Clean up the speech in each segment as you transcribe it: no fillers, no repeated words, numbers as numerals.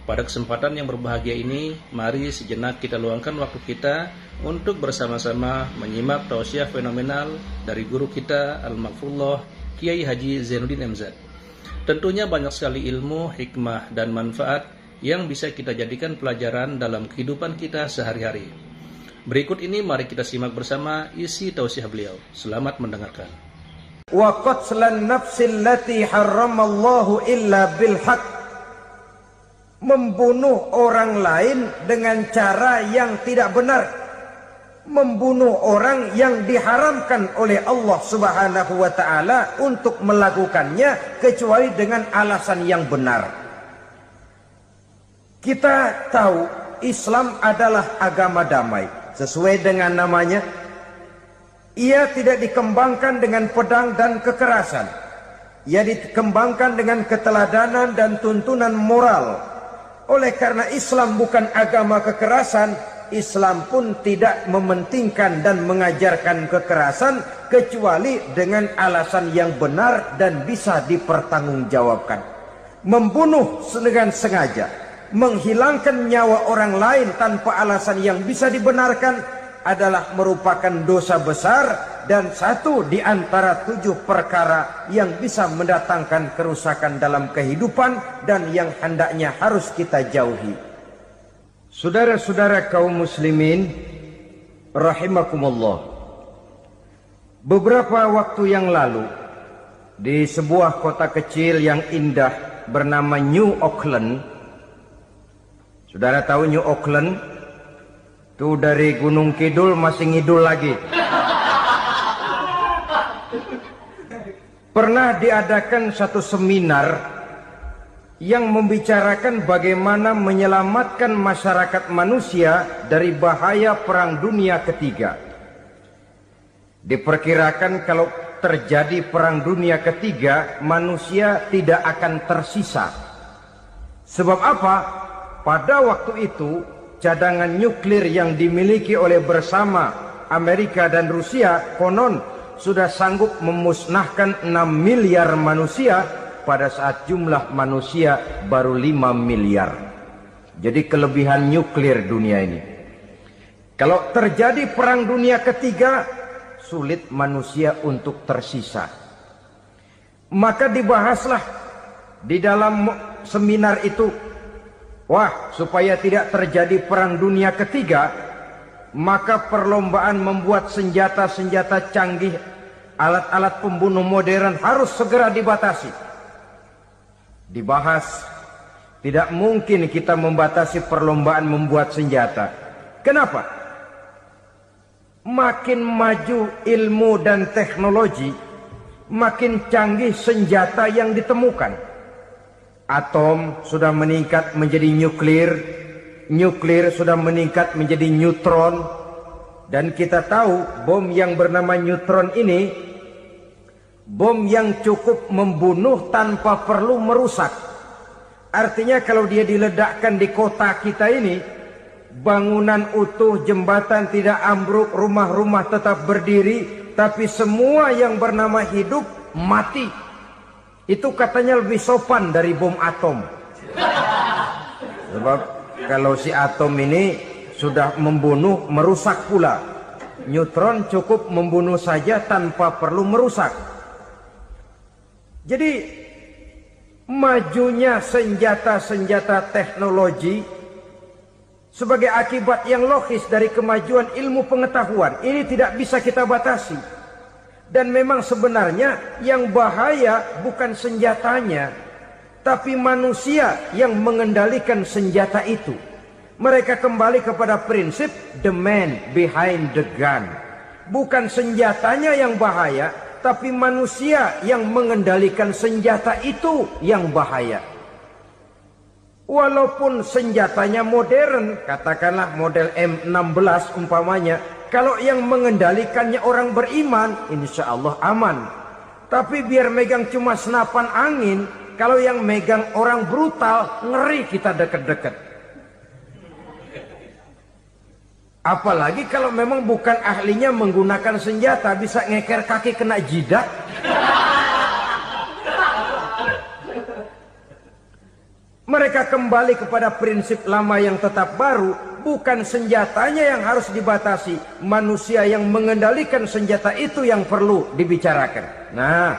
Pada kesempatan yang berbahagia ini, mari sejenak kita luangkan waktu kita untuk bersama-sama menyimak tausiah fenomenal dari guru kita Al-Maghfurullah Kiai Haji Zainuddin MZ. Tentunya banyak sekali ilmu, hikmah, dan manfaat yang bisa kita jadikan pelajaran dalam kehidupan kita sehari-hari. Berikut ini mari kita simak bersama isi tausiah beliau. Selamat mendengarkan. Wa qatlan nafsil lati harramallahu illa bil haqq. Membunuh orang lain dengan cara yang tidak benar, membunuh orang yang diharamkan oleh Allah Subhanahu wa ta'ala untuk melakukannya kecuali dengan alasan yang benar. Kita tahu Islam adalah agama damai. Sesuai dengan namanya, ia tidak dikembangkan dengan pedang dan kekerasan. Ia dikembangkan dengan keteladanan dan tuntunan moral. Oleh karena Islam bukan agama kekerasan, Islam pun tidak mementingkan dan mengajarkan kekerasan kecuali dengan alasan yang benar dan bisa dipertanggungjawabkan. Membunuh dengan sengaja, menghilangkan nyawa orang lain tanpa alasan yang bisa dibenarkan adalah merupakan dosa besar dan satu di antara 7 perkara yang bisa mendatangkan kerusakan dalam kehidupan dan yang hendaknya harus kita jauhi. Saudara-saudara kaum muslimin rahimakumullah, beberapa waktu yang lalu di sebuah kota kecil yang indah bernama New Auckland. Saudara tahu New Auckland? Itu dari Gunung Kidul masih ngidul lagi. Pernah diadakan satu seminar yang membicarakan bagaimana menyelamatkan masyarakat manusia dari bahaya Perang Dunia Ketiga. Diperkirakan kalau terjadi Perang Dunia Ketiga, manusia tidak akan tersisa. Sebab apa? Pada waktu itu cadangan nuklir yang dimiliki oleh bersama Amerika dan Rusia konon sudah sanggup memusnahkan 6 miliar manusia pada saat jumlah manusia baru 5 miliar. Jadi kelebihan nuklir dunia ini. Kalau terjadi Perang Dunia Ketiga, sulit manusia untuk tersisa. Maka dibahaslah di dalam seminar itu, wah, supaya tidak terjadi Perang Dunia Ketiga, maka perlombaan membuat senjata-senjata canggih, alat-alat pembunuh modern harus segera dibatasi. Dibahas, tidak mungkin kita membatasi perlombaan membuat senjata. Kenapa? Makin maju ilmu dan teknologi, makin canggih senjata yang ditemukan. Atom sudah meningkat menjadi nuklir, nuklir sudah meningkat menjadi neutron, dan kita tahu bom yang bernama neutron ini bom yang cukup membunuh tanpa perlu merusak. Artinya kalau dia diledakkan di kota kita ini, bangunan utuh, jembatan tidak ambruk, rumah-rumah tetap berdiri, tapi semua yang bernama hidup mati. Itu katanya lebih sopan dari bom atom. Sebab kalau si atom ini sudah membunuh, merusak pula. Neutron cukup membunuh saja tanpa perlu merusak. Jadi majunya senjata-senjata teknologi sebagai akibat yang logis dari kemajuan ilmu pengetahuan ini tidak bisa kita batasi. Dan memang sebenarnya yang bahaya bukan senjatanya, tapi manusia yang mengendalikan senjata itu. Mereka kembali kepada prinsip the man behind the gun. Bukan senjatanya yang bahaya, tapi manusia yang mengendalikan senjata itu yang bahaya. Walaupun senjatanya modern, katakanlah model M16 umpamanya, kalau yang mengendalikannya orang beriman, insya Allah aman. Tapi biar megang cuma senapan angin, kalau yang megang orang brutal, ngeri kita deket-deket. Apalagi kalau memang bukan ahlinya menggunakan senjata, bisa ngeker kaki kena jidat. Mereka kembali kepada prinsip lama yang tetap baru. Bukan senjatanya yang harus dibatasi, manusia yang mengendalikan senjata itu yang perlu dibicarakan. Nah,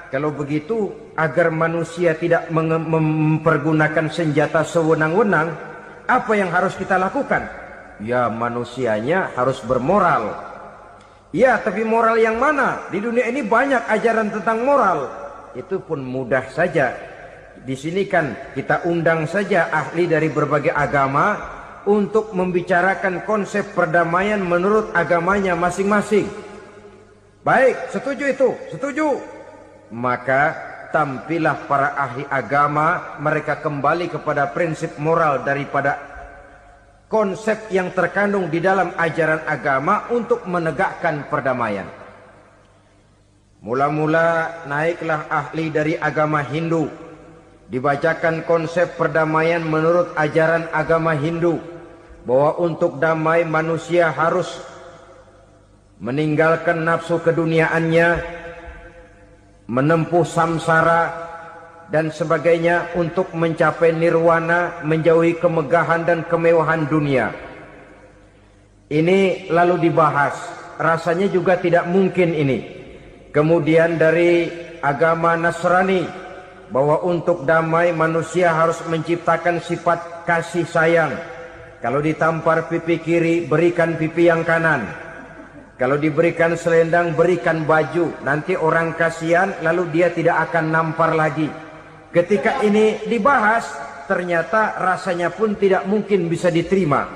kalau begitu, agar manusia tidak mempergunakan senjata sewenang-wenang, apa yang harus kita lakukan? Ya, manusianya harus bermoral. Ya, tapi moral yang mana? Di dunia ini banyak ajaran tentang moral. Itu pun mudah saja. Di sini kan kita undang saja ahli dari berbagai agama untuk membicarakan konsep perdamaian menurut agamanya masing-masing. Baik, setuju itu, setuju. Maka tampillah para ahli agama, mereka kembali kepada prinsip moral daripada konsep yang terkandung di dalam ajaran agama untuk menegakkan perdamaian. Mula-mula naiklah ahli dari agama Hindu, dibacakan konsep perdamaian menurut ajaran agama Hindu, bahwa untuk damai manusia harus meninggalkan nafsu keduniaannya, menempuh samsara dan sebagainya untuk mencapai nirwana, menjauhi kemegahan dan kemewahan dunia. Ini lalu dibahas, rasanya juga tidak mungkin ini. Kemudian dari agama Nasrani, bahwa untuk damai manusia harus menciptakan sifat kasih sayang. Kalau ditampar pipi kiri, berikan pipi yang kanan. Kalau diberikan selendang, berikan baju. Nanti orang kasihan, lalu dia tidak akan nampar lagi. Ketika ini dibahas, ternyata rasanya pun tidak mungkin bisa diterima.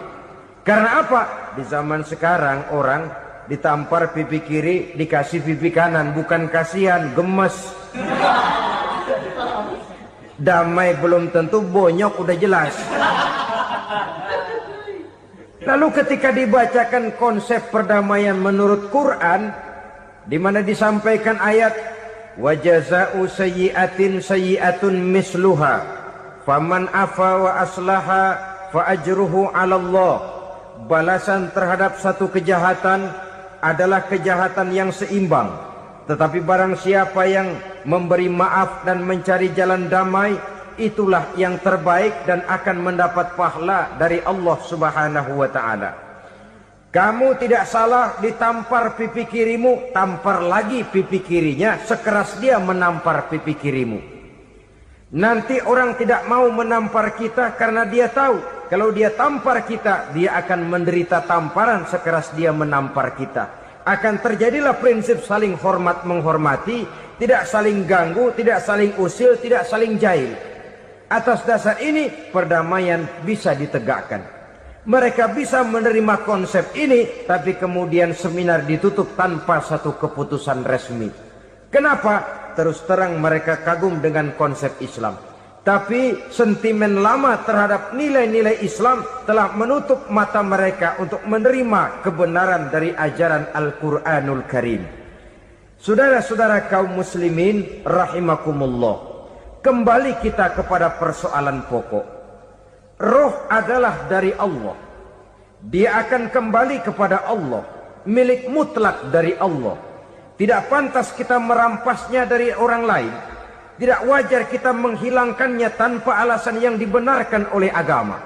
Karena apa? Di zaman sekarang orang ditampar pipi kiri, dikasih pipi kanan. Bukan kasihan, gemes. Damai belum tentu, bonyok udah jelas. Lalu ketika dibacakan konsep perdamaian menurut Quran, di mana disampaikan ayat wa jazaa'u sayyi'atin sayyi'atun misluha faman afa wa aslaha fa ajruhu 'ala Allah. Balasan terhadap satu kejahatan adalah kejahatan yang seimbang. Tetapi barang siapa yang memberi maaf dan mencari jalan damai, itulah yang terbaik dan akan mendapat pahala dari Allah Subhanahu wa ta'ala. Kamu tidak salah ditampar pipi kirimu, tampar lagi pipi kirinya sekeras dia menampar pipi kirimu. Nanti orang tidak mau menampar kita karena dia tahu kalau dia tampar kita, dia akan menderita tamparan sekeras dia menampar kita. Akan terjadilah prinsip saling hormat menghormati, tidak saling ganggu, tidak saling usil, tidak saling jahil. Atas dasar ini perdamaian bisa ditegakkan. Mereka bisa menerima konsep ini, tapi kemudian seminar ditutup tanpa satu keputusan resmi. Kenapa? Terus terang mereka kagum dengan konsep Islam. Tapi sentimen lama terhadap nilai-nilai Islam telah menutup mata mereka untuk menerima kebenaran dari ajaran Al-Quranul Karim. Saudara-saudara kaum muslimin rahimakumullah. Kembali kita kepada persoalan pokok. Roh adalah dari Allah. Dia akan kembali kepada Allah. Milik mutlak dari Allah. Tidak pantas kita merampasnya dari orang lain. Tidak wajar kita menghilangkannya tanpa alasan yang dibenarkan oleh agama.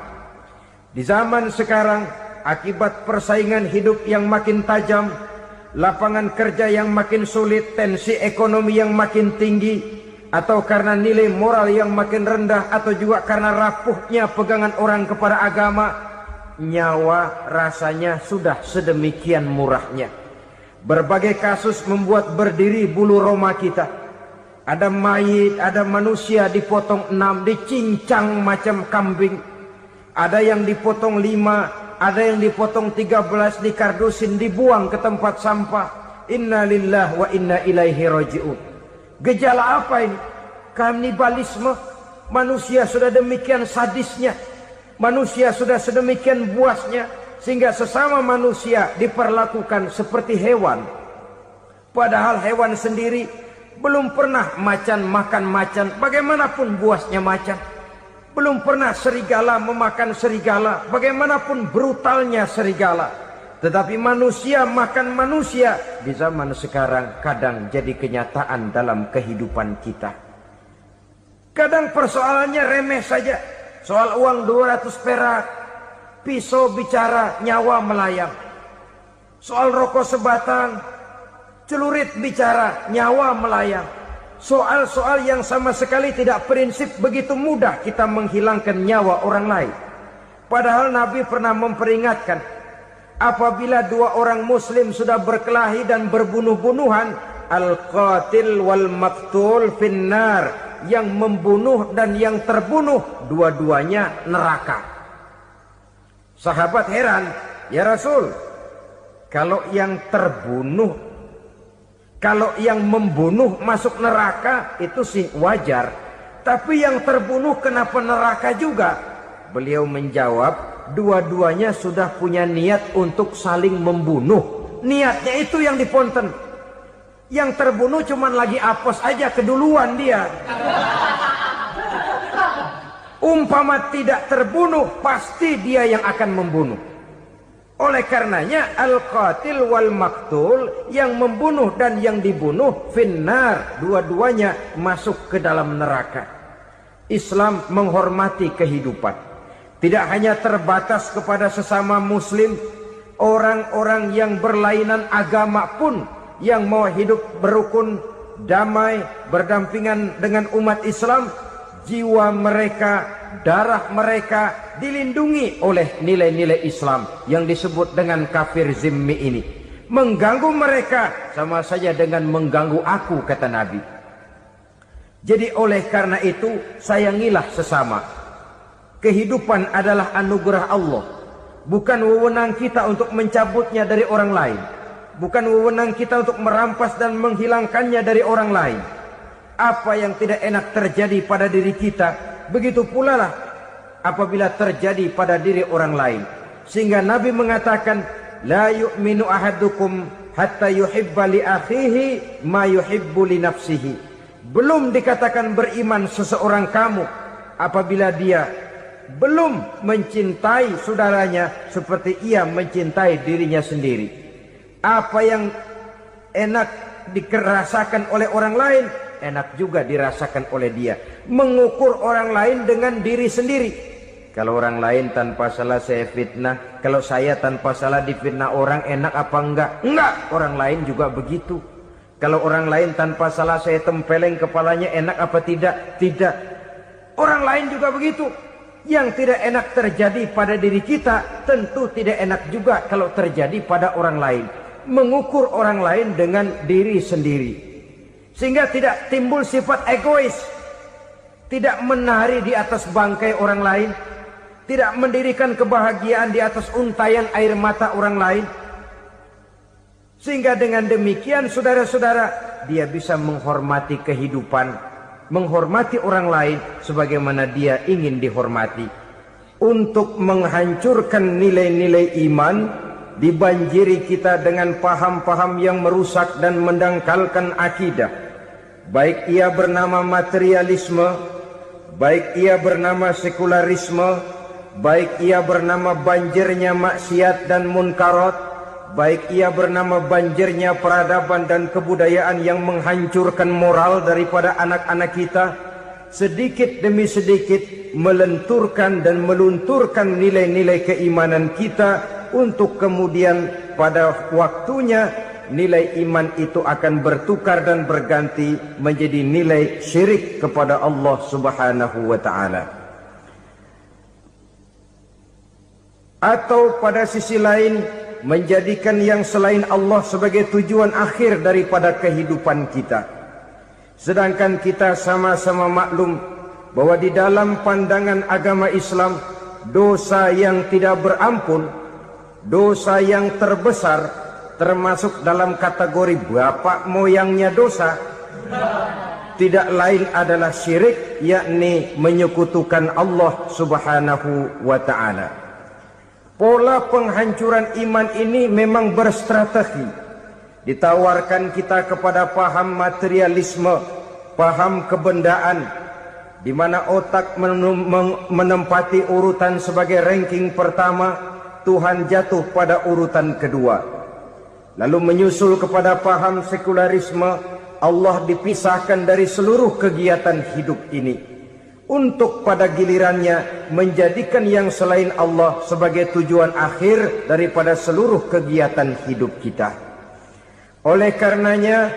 Di zaman sekarang, akibat persaingan hidup yang makin tajam, lapangan kerja yang makin sulit, tensi ekonomi yang makin tinggi, atau karena nilai moral yang makin rendah, atau juga karena rapuhnya pegangan orang kepada agama, nyawa rasanya sudah sedemikian murahnya. Berbagai kasus membuat berdiri bulu roma kita. Ada mayit, ada manusia dipotong 6, dicincang macam kambing. Ada yang dipotong 5, ada yang dipotong 13, dikardusin, dibuang ke tempat sampah. Inna lillahi wa inna ilaihi raji'un. Gejala apa ini? Kanibalisme. Manusia sudah demikian sadisnya, manusia sudah sedemikian buasnya, sehingga sesama manusia diperlakukan seperti hewan. Padahal hewan sendiri belum pernah macan makan macan, bagaimanapun buasnya macan. Belum pernah serigala memakan serigala, bagaimanapun brutalnya serigala. Tetapi manusia makan manusia di zaman sekarang kadang jadi kenyataan dalam kehidupan kita. Kadang persoalannya remeh saja. Soal uang 200 perak, pisau bicara, nyawa melayang. Soal rokok sebatang, celurit bicara, nyawa melayang. Soal-soal yang sama sekali tidak prinsip, begitu mudah kita menghilangkan nyawa orang lain. Padahal Nabi pernah memperingatkan, apabila dua orang muslim sudah berkelahi dan berbunuh-bunuhan, al-qatil wal maktul finnar, yang membunuh dan yang terbunuh dua-duanya neraka. Sahabat heran, ya Rasul, kalau yang membunuh masuk neraka itu sih wajar, tapi yang terbunuh kenapa neraka juga? Beliau menjawab, dua-duanya sudah punya niat untuk saling membunuh. Niatnya itu yang diponten. Yang terbunuh cuman lagi apes aja, keduluan dia. Umpama tidak terbunuh, pasti dia yang akan membunuh. Oleh karenanya al-qatil wal maktul, yang membunuh dan yang dibunuh finnar, dua-duanya masuk ke dalam neraka. Islam menghormati kehidupan, tidak hanya terbatas kepada sesama muslim, orang-orang yang berlainan agama pun yang mau hidup berukun, damai, berdampingan dengan umat Islam, jiwa mereka, darah mereka dilindungi oleh nilai-nilai Islam yang disebut dengan kafir zimmi ini. Mengganggu mereka sama saja dengan mengganggu aku, kata Nabi. Jadi oleh karena itu, sayangilah sesama. Kehidupan adalah anugerah Allah, bukan wewenang kita untuk mencabutnya dari orang lain, bukan wewenang kita untuk merampas dan menghilangkannya dari orang lain. Apa yang tidak enak terjadi pada diri kita, begitu pula lah apabila terjadi pada diri orang lain. Sehingga Nabi mengatakan, la yu'minu ahadukum hatta yuhibba li akhihi ma yuhibbu li nafsihi. Belum dikatakan beriman seseorang kamu apabila dia belum mencintai saudaranya seperti ia mencintai dirinya sendiri. Apa yang enak dirasakan oleh orang lain, enak juga dirasakan oleh dia. Mengukur orang lain dengan diri sendiri. Kalau orang lain tanpa salah saya fitnah, kalau saya tanpa salah difitnah orang, enak apa enggak? Enggak, orang lain juga begitu. Kalau orang lain tanpa salah saya tempeleng kepalanya, enak apa tidak? Tidak. Orang lain juga begitu. Yang tidak enak terjadi pada diri kita, tentu tidak enak juga kalau terjadi pada orang lain. Mengukur orang lain dengan diri sendiri, sehingga tidak timbul sifat egois, tidak menari di atas bangkai orang lain, tidak mendirikan kebahagiaan di atas untayan air mata orang lain. Sehingga dengan demikian saudara-saudara, dia bisa menghormati kehidupan, menghormati orang lain sebagaimana dia ingin dihormati. Untuk menghancurkan nilai-nilai iman, dibanjiri kita dengan paham-paham yang merusak dan mendangkalkan akidah. Baik ia bernama materialisme, baik ia bernama sekularisme, baik ia bernama banjirnya maksiat dan munkarat, baik ia bernama banjirnya peradaban dan kebudayaan yang menghancurkan moral daripada anak-anak kita. Sedikit demi sedikit melenturkan dan melunturkan nilai-nilai keimanan kita, untuk kemudian pada waktunya nilai iman itu akan bertukar dan berganti menjadi nilai syirik kepada Allah Subhanahu wa ta'ala. Atau pada sisi lain, menjadikan yang selain Allah sebagai tujuan akhir daripada kehidupan kita. Sedangkan kita sama-sama maklum bahwa di dalam pandangan agama Islam, dosa yang tidak berampun, dosa yang terbesar, termasuk dalam kategori bapak moyangnya dosa, tidak lain adalah syirik, yakni menyekutukan Allah Subhanahu wa ta'ala. Pola penghancuran iman ini memang berstrategi. Ditawarkan kita kepada paham materialisme, paham kebendaan, di mana otak menempati urutan sebagai ranking pertama, Tuhan jatuh pada urutan kedua. Lalu menyusul kepada paham sekularisme, Allah dipisahkan dari seluruh kegiatan hidup ini. untuk pada gilirannya menjadikan yang selain Allah sebagai tujuan akhir daripada seluruh kegiatan hidup kita. Oleh karenanya,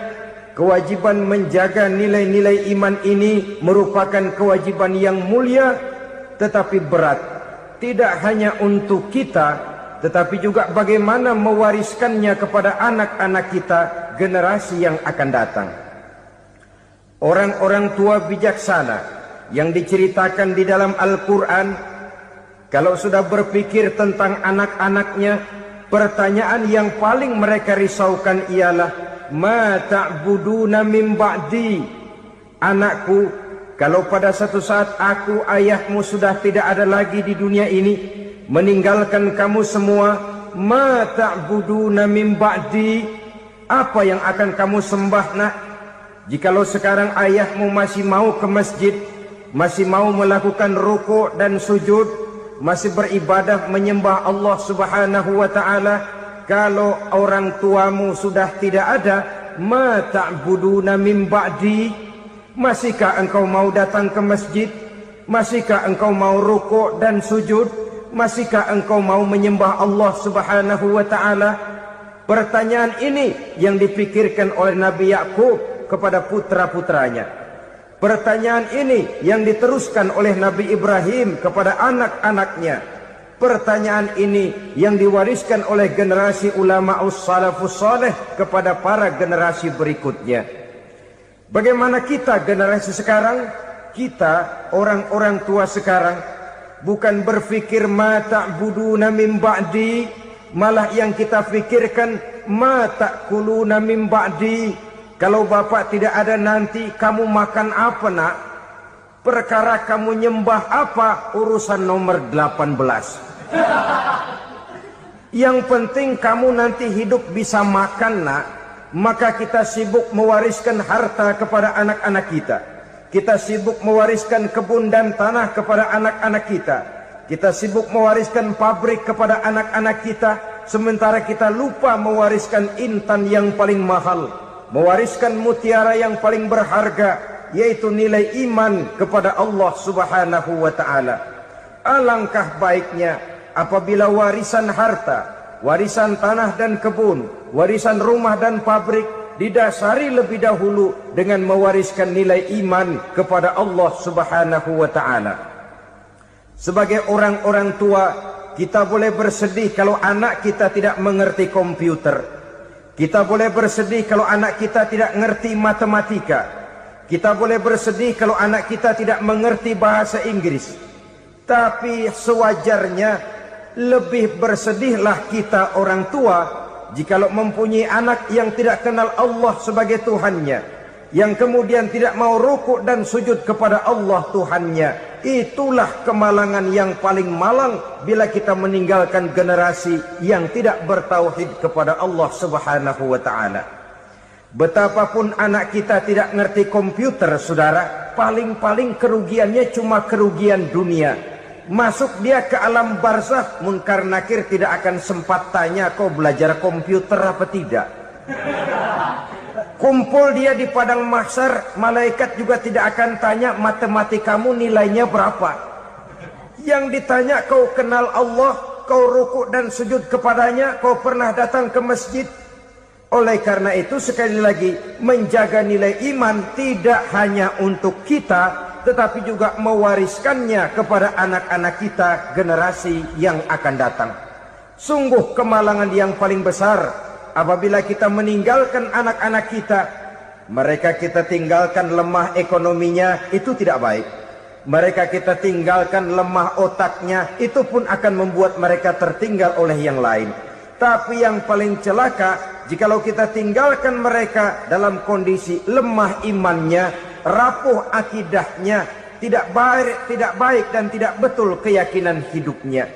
kewajiban menjaga nilai-nilai iman ini merupakan kewajiban yang mulia tetapi berat, tidak hanya untuk kita, tetapi juga bagaimana mewariskannya kepada anak-anak kita, generasi yang akan datang. Orang-orang tua bijaksana yang diceritakan di dalam Al-Quran, kalau sudah berpikir tentang anak-anaknya, pertanyaan yang paling mereka risaukan ialah, ma ta'buduna min ba'di? Anakku, kalau pada satu saat aku, ayahmu sudah tidak ada lagi di dunia ini, meninggalkan kamu semua, ma ta'buduna min ba'di? Apa yang akan kamu sembah, nak? Jikalau sekarang ayahmu masih mau ke masjid, masih mau melakukan rukuk dan sujud, masih beribadah menyembah Allah Subhanahu wa ta'ala, kalau orang tuamu sudah tidak ada, ma ta'buduna min ba'di? Masihkah engkau mau datang ke masjid? Masihkah engkau mau rukuk dan sujud? Masihkah engkau mau menyembah Allah Subhanahu wa ta'ala? Pertanyaan ini yang dipikirkan oleh Nabi Yakub kepada putra-putranya. Pertanyaan ini yang diteruskan oleh Nabi Ibrahim kepada anak-anaknya. Pertanyaan ini yang diwariskan oleh generasi ulama salafus saleh kepada para generasi berikutnya. Bagaimana kita generasi sekarang? Kita orang-orang tua sekarang bukan berfikir ma ta'buduna min ba'di, malah yang kita fikirkan ma ta'kuluna min ba'di. Kalau bapak tidak ada nanti kamu makan apa, nak? Perkara kamu nyembah apa, urusan nomor 18. Yang penting kamu nanti hidup bisa makan, nak. Maka kita sibuk mewariskan harta kepada anak-anak kita. Kita sibuk mewariskan kebun dan tanah kepada anak-anak kita. Kita sibuk mewariskan pabrik kepada anak-anak kita, sementara kita lupa mewariskan intan yang paling mahal, mewariskan mutiara yang paling berharga, yaitu nilai iman kepada Allah Subhanahu wa ta'ala. Alangkah baiknya apabila warisan harta, warisan tanah dan kebun, warisan rumah dan pabrik didasari lebih dahulu dengan mewariskan nilai iman kepada Allah Subhanahu wa ta'ala. Sebagai orang-orang tua, kita boleh bersedih kalau anak kita tidak mengerti komputer. Kita boleh bersedih kalau anak kita tidak mengerti matematika. Kita boleh bersedih kalau anak kita tidak mengerti bahasa Inggris. Tapi sewajarnya lebih bersedihlah kita orang tua jikalau mempunyai anak yang tidak kenal Allah sebagai Tuhannya, yang kemudian tidak mau rukuk dan sujud kepada Allah Tuhannya. Itulah kemalangan yang paling malang bila kita meninggalkan generasi yang tidak bertauhid kepada Allah Subhanahu wa ta'ala. Betapapun anak kita tidak ngerti komputer, saudara, paling-paling kerugiannya cuma kerugian dunia. Masuk dia ke alam barzakh, munkar nakir tidak akan sempat tanya kau belajar komputer apa tidak. Kumpul dia di padang mahsyar, malaikat juga tidak akan tanya matematikamu nilainya berapa. Yang ditanya, kau kenal Allah, kau rukuk dan sujud kepadanya, kau pernah datang ke masjid. Oleh karena itu sekali lagi, menjaga nilai iman tidak hanya untuk kita, tetapi juga mewariskannya kepada anak-anak kita, generasi yang akan datang. Sungguh kemalangan yang paling besar apabila kita meninggalkan anak-anak kita. Mereka kita tinggalkan lemah ekonominya, itu tidak baik. Mereka kita tinggalkan lemah otaknya, itu pun akan membuat mereka tertinggal oleh yang lain. Tapi yang paling celaka, jikalau kita tinggalkan mereka dalam kondisi lemah imannya, rapuh akidahnya, tidak baik dan tidak betul keyakinan hidupnya.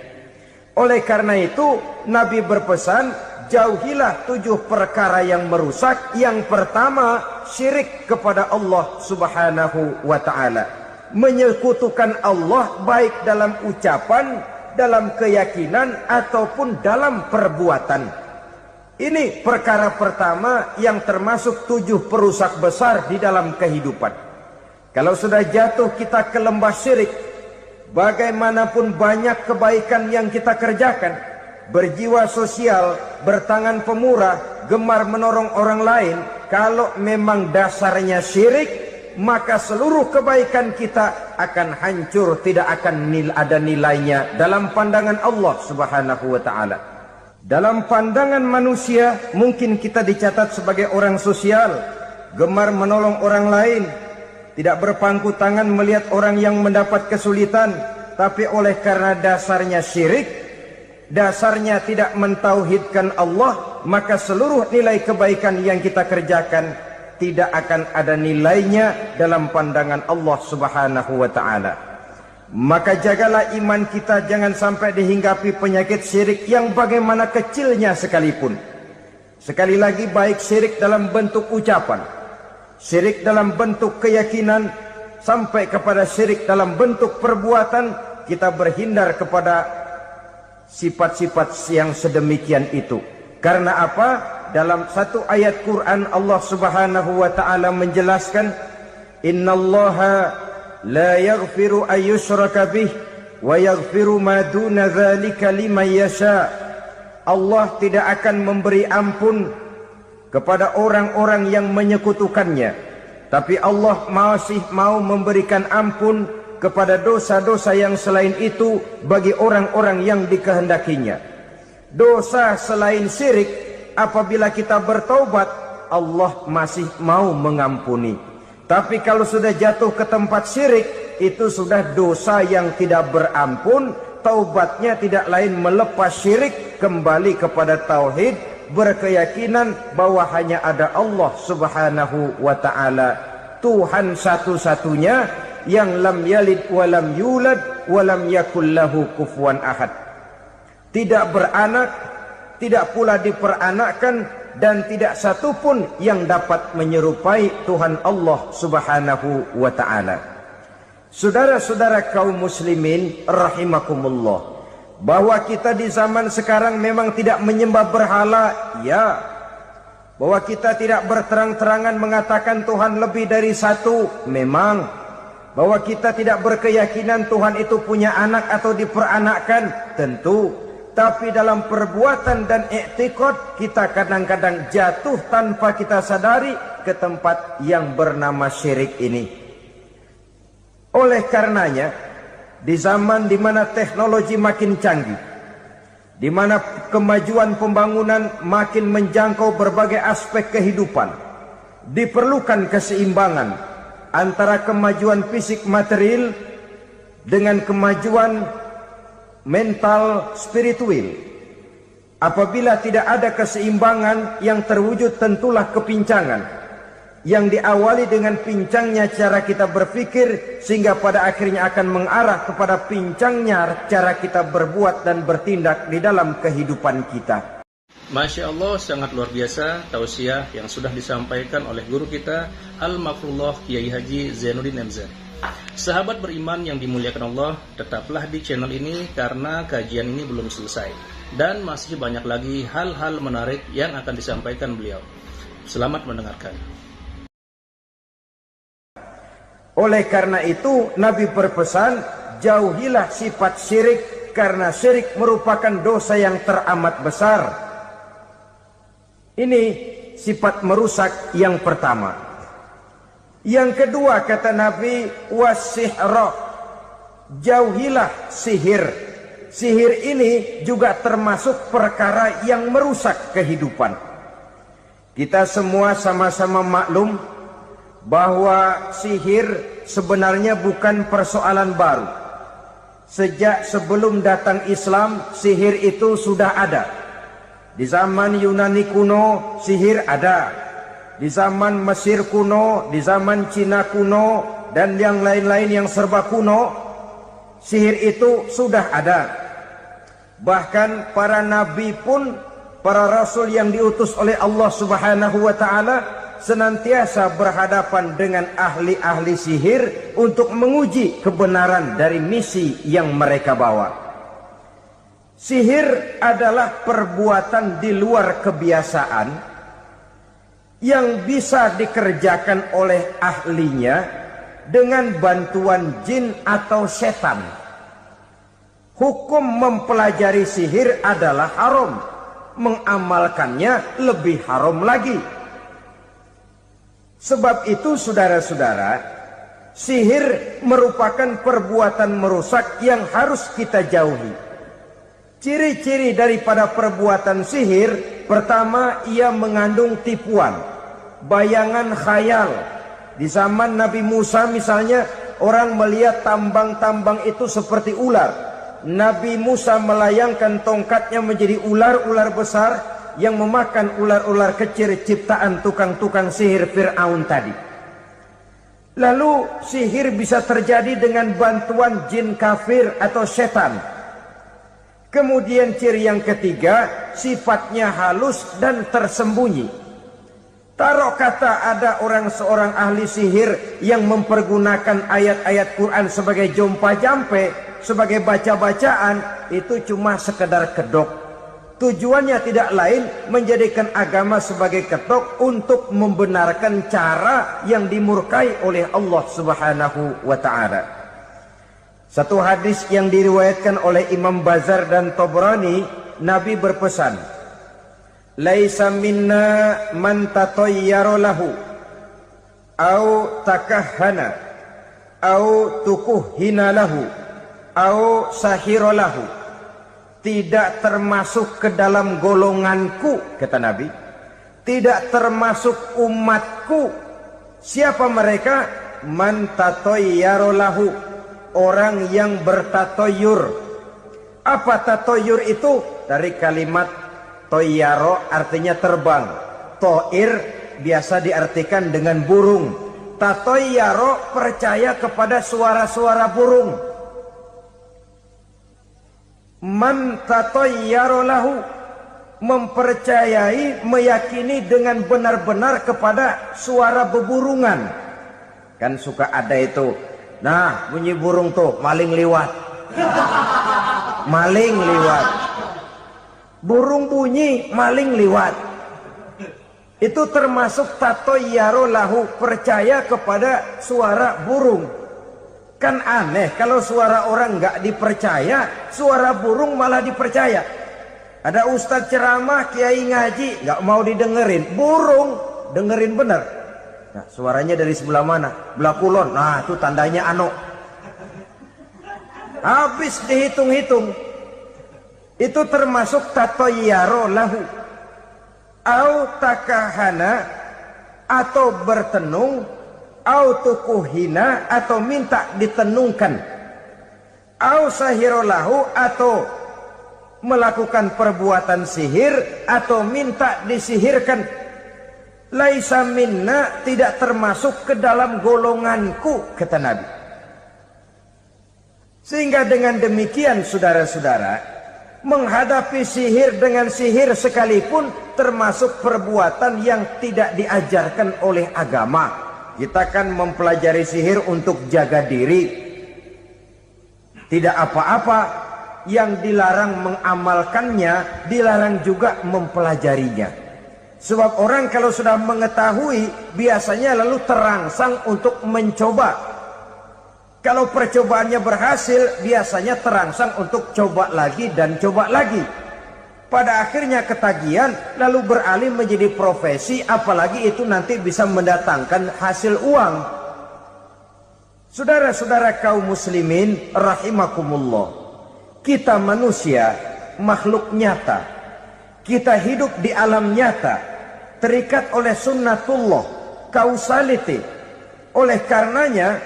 Oleh karena itu Nabi berpesan, jauhilah 7 perkara yang merusak. Yang pertama, syirik kepada Allah Subhanahu wa ta'ala. Menyekutukan Allah baik dalam ucapan, dalam keyakinan, ataupun dalam perbuatan. Ini perkara pertama yang termasuk 7 perusak besar di dalam kehidupan. Kalau sudah jatuh kita ke lembah syirik, bagaimanapun banyak kebaikan yang kita kerjakan, berjiwa sosial, bertangan pemurah, gemar menolong orang lain, kalau memang dasarnya syirik, maka seluruh kebaikan kita akan hancur, tidak akan ada nilainya dalam pandangan Allah Subhanahu wa taala. Dalam pandangan manusia, mungkin kita dicatat sebagai orang sosial, gemar menolong orang lain, tidak berpangku tangan melihat orang yang mendapat kesulitan, tapi oleh karena dasarnya syirik, dasarnya tidak mentauhidkan Allah, maka seluruh nilai kebaikan yang kita kerjakan tidak akan ada nilainya dalam pandangan Allah Subhanahu wa taala. Maka jagalah iman kita jangan sampai dihinggapi penyakit syirik yang bagaimana kecilnya sekalipun. Sekali lagi, baik syirik dalam bentuk ucapan, syirik dalam bentuk keyakinan, sampai kepada syirik dalam bentuk perbuatan, kita berhindar kepada sifat-sifat yang sedemikian itu. Karena apa? Dalam satu ayat Quran Allah Subhanahu wa taala menjelaskan, innallaha la yaghfiru ayyushraka bih wa yaghfiru ma duna dzalika liman yasha. Allah tidak akan memberi ampun kepada orang-orang yang menyekutukannya, tapi Allah masih mau memberikan ampun kepada dosa-dosa yang selain itu bagi orang-orang yang dikehendakinya. Dosa selain syirik, apabila kita bertaubat, Allah masih mau mengampuni. Tapi kalau sudah jatuh ke tempat syirik, itu sudah dosa yang tidak berampun. Taubatnya tidak lain melepas syirik, kembali kepada tauhid, berkeyakinan bahwa hanya ada Allah Subhanahu wa taala, Tuhan satu-satunya yang lam yalid wa lam yulad wa lam yakul lahu kufuwan ahad. Tidak beranak, tidak pula diperanakkan, dan tidak satupun yang dapat menyerupai Tuhan Allah Subhanahu wa taala. Saudara-saudara kaum muslimin rahimakumullah, bahwa kita di zaman sekarang memang tidak menyembah berhala, ya. Bahwa kita tidak berterang-terangan mengatakan Tuhan lebih dari satu, memang. Bahwa kita tidak berkeyakinan Tuhan itu punya anak atau diperanakkan, tentu. Tapi dalam perbuatan dan i'tiqad, kita kadang-kadang jatuh tanpa kita sadari ke tempat yang bernama syirik ini. Oleh karenanya, di zaman di mana teknologi makin canggih, di mana kemajuan pembangunan makin menjangkau berbagai aspek kehidupan, diperlukan keseimbangan antara kemajuan fisik material dengan kemajuan mental spiritual. Apabila tidak ada keseimbangan, yang terwujud tentulah kepincangan, yang diawali dengan pincangnya cara kita berpikir, sehingga pada akhirnya akan mengarah kepada pincangnya cara kita berbuat dan bertindak di dalam kehidupan kita. Masya Allah, sangat luar biasa tausiah yang sudah disampaikan oleh guru kita Al-Makfullah Kiai Haji Zainuddin MZ. Sahabat beriman yang dimuliakan Allah, tetaplah di channel ini karena kajian ini belum selesai dan masih banyak lagi hal-hal menarik yang akan disampaikan beliau. Selamat mendengarkan. Oleh karena itu, Nabi berpesan, jauhilah sifat syirik, karena syirik merupakan dosa yang teramat besar. Ini sifat merusak yang pertama. Yang kedua, kata Nabi, wasihra, jauhilah sihir. Sihir ini juga termasuk perkara yang merusak kehidupan. Kita semua sama-sama maklum bahwa sihir sebenarnya bukan persoalan baru. Sejak sebelum datang Islam, sihir itu sudah ada. Di zaman Yunani kuno, sihir ada. Di zaman Mesir kuno, di zaman Cina kuno, dan yang lain-lain yang serba kuno, sihir itu sudah ada. Bahkan para nabi pun, para rasul yang diutus oleh Allah Subhanahu wa taala, senantiasa berhadapan dengan ahli-ahli sihir untuk menguji kebenaran dari misi yang mereka bawa. Sihir adalah perbuatan di luar kebiasaan yang bisa dikerjakan oleh ahlinya dengan bantuan jin atau setan. Hukum mempelajari sihir adalah haram, mengamalkannya lebih haram lagi. Sebab itu saudara-saudara, sihir merupakan perbuatan merusak yang harus kita jauhi. Ciri-ciri daripada perbuatan sihir, pertama, ia mengandung tipuan, bayangan khayal. Di zaman Nabi Musa misalnya, orang melihat tambang-tambang itu seperti ular. Nabi Musa melayangkan tongkatnya menjadi ular-ular besar yang memakan ular-ular kecil ciptaan tukang-tukang sihir Fir'aun tadi. Lalu sihir bisa terjadi dengan bantuan jin kafir atau setan. Kemudian ciri yang ketiga, sifatnya halus dan tersembunyi. Taruh kata ada seorang ahli sihir yang mempergunakan ayat-ayat Quran sebagai jompa-jampe, sebagai baca-bacaan, itu cuma sekedar kedok. Tujuannya tidak lain menjadikan agama sebagai kedok untuk membenarkan cara yang dimurkai oleh Allah Subhanahu wa ta'ala. Satu hadis yang diriwayatkan oleh Imam Bazar dan Tabrani, Nabi berpesan, "Laisa minna man tatayyara lahu au takahhana au tukuhhina lahu au sahira lahu." Tidak termasuk ke dalam golonganku, kata Nabi. Tidak termasuk umatku. Siapa mereka? Man tatayyara lahu, orang yang bertatoyur. Apa tatoyur itu? Dari kalimat toyaro, artinya terbang. Toir biasa diartikan dengan burung. Tatoyaro percaya kepada suara-suara burung. Man tatayyara lahu, mempercayai, meyakini dengan benar-benar kepada suara beburungan. Kan suka ada itu, nah bunyi burung tuh, maling liwat. Maling liwat. Burung bunyi, maling liwat. Itu termasuk tatayyara lahu, percaya kepada suara burung. Kan aneh kalau suara orang nggak dipercaya, suara burung malah dipercaya. Ada ustadz ceramah, kiai ngaji, nggak mau didengerin, burung dengerin bener. Nah, suaranya dari sebelah mana? Belah kulon. Nah, itu tandanya ano. Habis dihitung-hitung. Itu termasuk tatayyara lahu. Au takahana, atau bertenung, au tukuhina, atau minta ditenungkan, au sahirolahu, atau melakukan perbuatan sihir atau minta disihirkan. Laisa minna, tidak termasuk ke dalam golonganku, kata Nabi. Sehingga dengan demikian saudara-saudara, menghadapi sihir dengan sihir sekalipun termasuk perbuatan yang tidak diajarkan oleh agama. Kita kan mempelajari sihir untuk jaga diri. Tidak apa-apa, yang dilarang mengamalkannya, dilarang juga mempelajarinya. Sebab orang kalau sudah mengetahui, biasanya lalu terangsang untuk mencoba. Kalau percobaannya berhasil, biasanya terangsang untuk coba lagi dan coba lagi. Pada akhirnya ketagihan, lalu beralih menjadi profesi, apalagi itu nanti bisa mendatangkan hasil uang. Saudara-saudara kaum muslimin rahimakumullah, kita manusia makhluk nyata. Kita hidup di alam nyata, terikat oleh sunnatullah, causality. Oleh karenanya,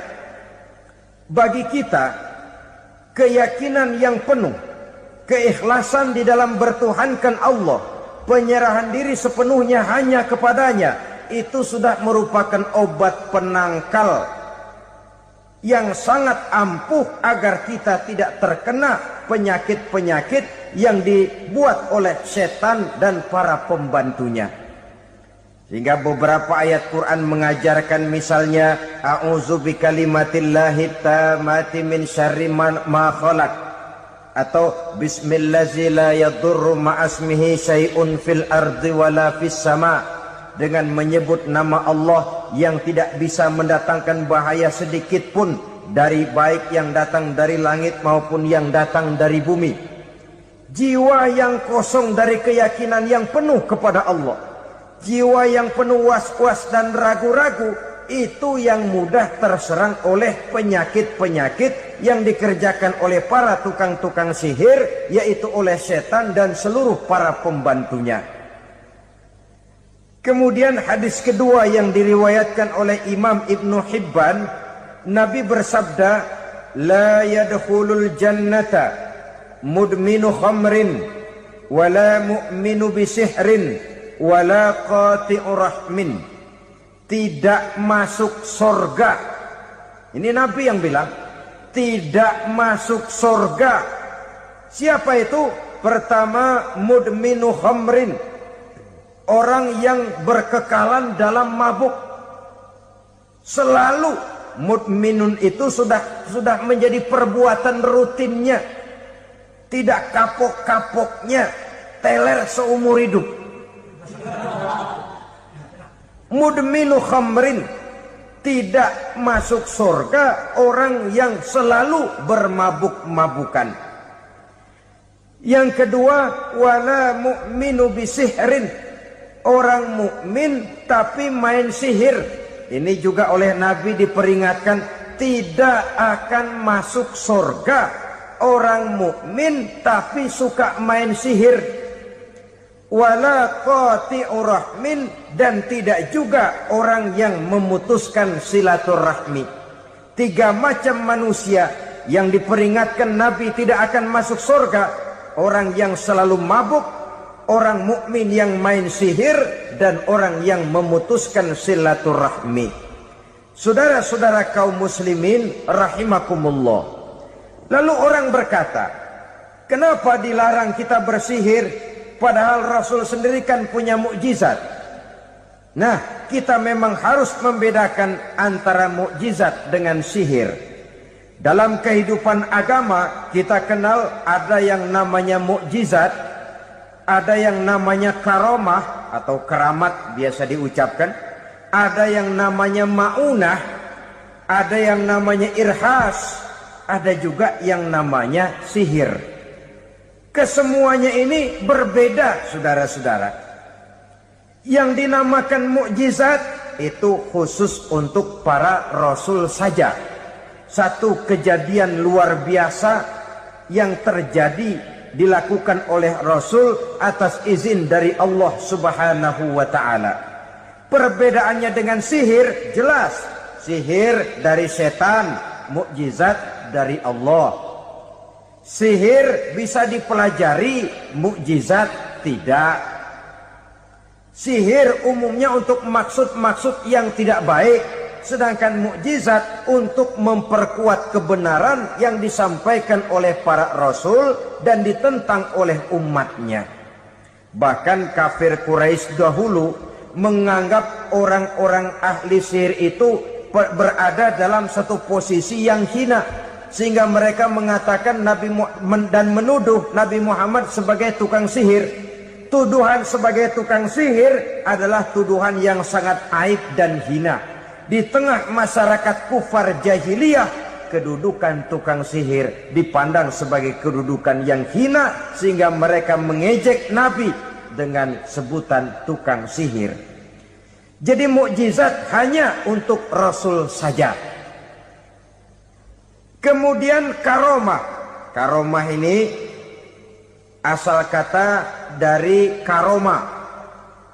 bagi kita keyakinan yang penuh, keikhlasan di dalam bertuhankan Allah, penyerahan diri sepenuhnya hanya kepadanya, itu sudah merupakan obat penangkal yang sangat ampuh agar kita tidak terkena penyakit-penyakit yang dibuat oleh setan dan para pembantunya. Sehingga beberapa ayat Quran mengajarkan, misalnya a'udzu bikalimatillahi tammati min syarri ma khalaq, atau bismillazi la yadurru ma'asmihi syai'un fil ardi wala fis sama, dengan menyebut nama Allah yang tidak bisa mendatangkan bahaya sedikit pun dari baik yang datang dari langit maupun yang datang dari bumi. Jiwa yang kosong dari keyakinan yang penuh kepada Allah, jiwa yang penuh was-was dan ragu-ragu, itu yang mudah terserang oleh penyakit-penyakit yang dikerjakan oleh para tukang-tukang sihir, yaitu oleh setan dan seluruh para pembantunya. Kemudian hadis kedua yang diriwayatkan oleh Imam Ibnu Hibban, Nabi bersabda, la yadkhulul jannata mudminu khamrin wala mu'minu bisihrin wala qati'u rahmin. Tidak masuk surga. Ini Nabi yang bilang, tidak masuk surga. Siapa itu? Pertama, mudminu khamrin, orang yang berkekalan dalam mabuk. Selalu mudminun itu sudah menjadi perbuatan rutinnya, tidak kapok-kapoknya, teler seumur hidup. Mudminu khamrin, tidak masuk surga orang yang selalu bermabuk-mabukan. Yang kedua, wala mu'minu bisihrin, orang mukmin tapi main sihir. Ini juga oleh Nabi diperingatkan, tidak akan masuk surga orang mukmin tapi suka main sihir. Wala qati'u rahmin, dan tidak juga orang yang memutuskan silaturahmi. Tiga macam manusia yang diperingatkan Nabi tidak akan masuk surga: orang yang selalu mabuk, orang mukmin yang main sihir, dan orang yang memutuskan silaturahmi. Saudara-saudara kaum muslimin rahimakumullah. Lalu orang berkata, kenapa dilarang kita bersihir? Padahal Rasul sendiri kan punya mukjizat. Nah, kita memang harus membedakan antara mukjizat dengan sihir. Dalam kehidupan agama kita kenal ada yang namanya mukjizat, ada yang namanya karomah atau keramat biasa diucapkan, ada yang namanya maunah, ada yang namanya irhas, ada juga yang namanya sihir. Kesemuanya ini berbeda, saudara-saudara. Yang dinamakan mukjizat itu khusus untuk para rasul saja. Satu kejadian luar biasa yang terjadi dilakukan oleh rasul atas izin dari Allah Subhanahu wa taala. Perbedaannya dengan sihir jelas. Sihir dari setan, mukjizat dari Allah. Sihir bisa dipelajari, mukjizat tidak. Sihir umumnya untuk maksud-maksud yang tidak baik, sedangkan mukjizat untuk memperkuat kebenaran yang disampaikan oleh para rasul dan ditentang oleh umatnya. Bahkan kafir Quraisy dahulu menganggap orang-orang ahli sihir itu berada dalam satu posisi yang hina, sehingga mereka mengatakan dan menuduh Nabi Muhammad sebagai tukang sihir. Tuduhan sebagai tukang sihir adalah tuduhan yang sangat aib dan hina. Di tengah masyarakat kufar jahiliyah, kedudukan tukang sihir dipandang sebagai kedudukan yang hina, sehingga mereka mengejek Nabi dengan sebutan tukang sihir. Jadi mukjizat hanya untuk Rasul saja. Kemudian karomah. Karomah ini asal kata dari karomah,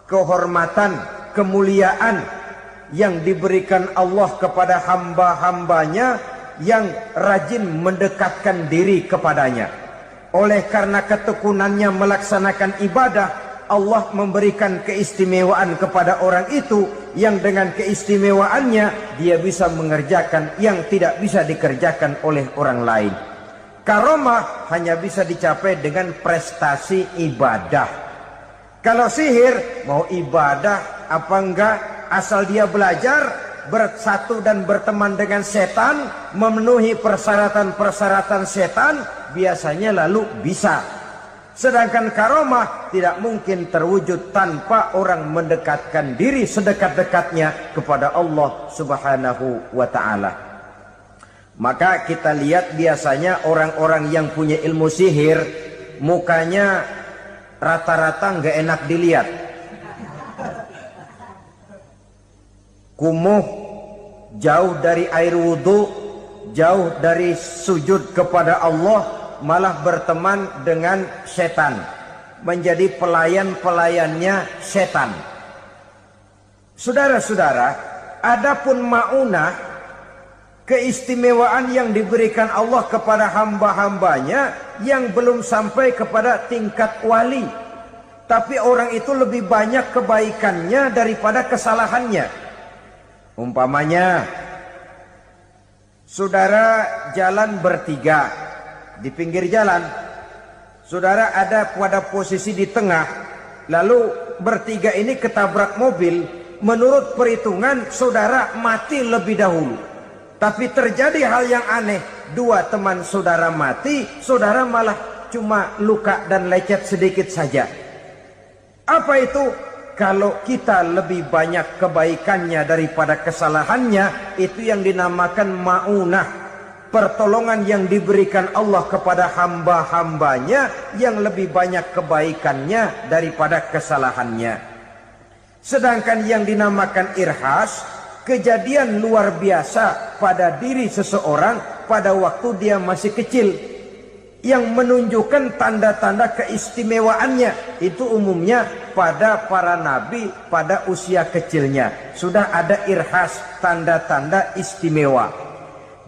kehormatan, kemuliaan yang diberikan Allah kepada hamba-hambanya yang rajin mendekatkan diri kepadanya. Oleh karena ketekunannya melaksanakan ibadah, Allah memberikan keistimewaan kepada orang itu, yang dengan keistimewaannya dia bisa mengerjakan yang tidak bisa dikerjakan oleh orang lain. Karomah hanya bisa dicapai dengan prestasi ibadah. Kalau sihir, mau ibadah apa enggak, asal dia belajar, bersatu dan berteman dengan setan, memenuhi persyaratan-persyaratan setan, biasanya lalu bisa. Sedangkan karomah tidak mungkin terwujud tanpa orang mendekatkan diri sedekat-dekatnya kepada Allah Subhanahu wa ta'ala. Maka kita lihat biasanya orang-orang yang punya ilmu sihir, mukanya rata-rata nggak enak dilihat. Kumuh, jauh dari air wudhu, jauh dari sujud kepada Allah, malah berteman dengan setan, menjadi pelayan-pelayannya setan. Saudara-saudara, adapun maunah, keistimewaan yang diberikan Allah kepada hamba-hambanya yang belum sampai kepada tingkat wali, tapi orang itu lebih banyak kebaikannya daripada kesalahannya. Umpamanya, saudara jalan bertiga di pinggir jalan, saudara ada pada posisi di tengah, lalu bertiga ini ketabrak mobil. Menurut perhitungan saudara mati lebih dahulu, tapi terjadi hal yang aneh, dua teman saudara mati, saudara malah cuma luka dan lecet sedikit saja. Apa itu? Kalau kita lebih banyak kebaikannya daripada kesalahannya, itu yang dinamakan maunah, pertolongan yang diberikan Allah kepada hamba-hambanya yang lebih banyak kebaikannya daripada kesalahannya. Sedangkan yang dinamakan irhas, kejadian luar biasa pada diri seseorang pada waktu dia masih kecil, yang menunjukkan tanda-tanda keistimewaannya. Itu umumnya pada para nabi pada usia kecilnya sudah ada irhas, tanda-tanda istimewa.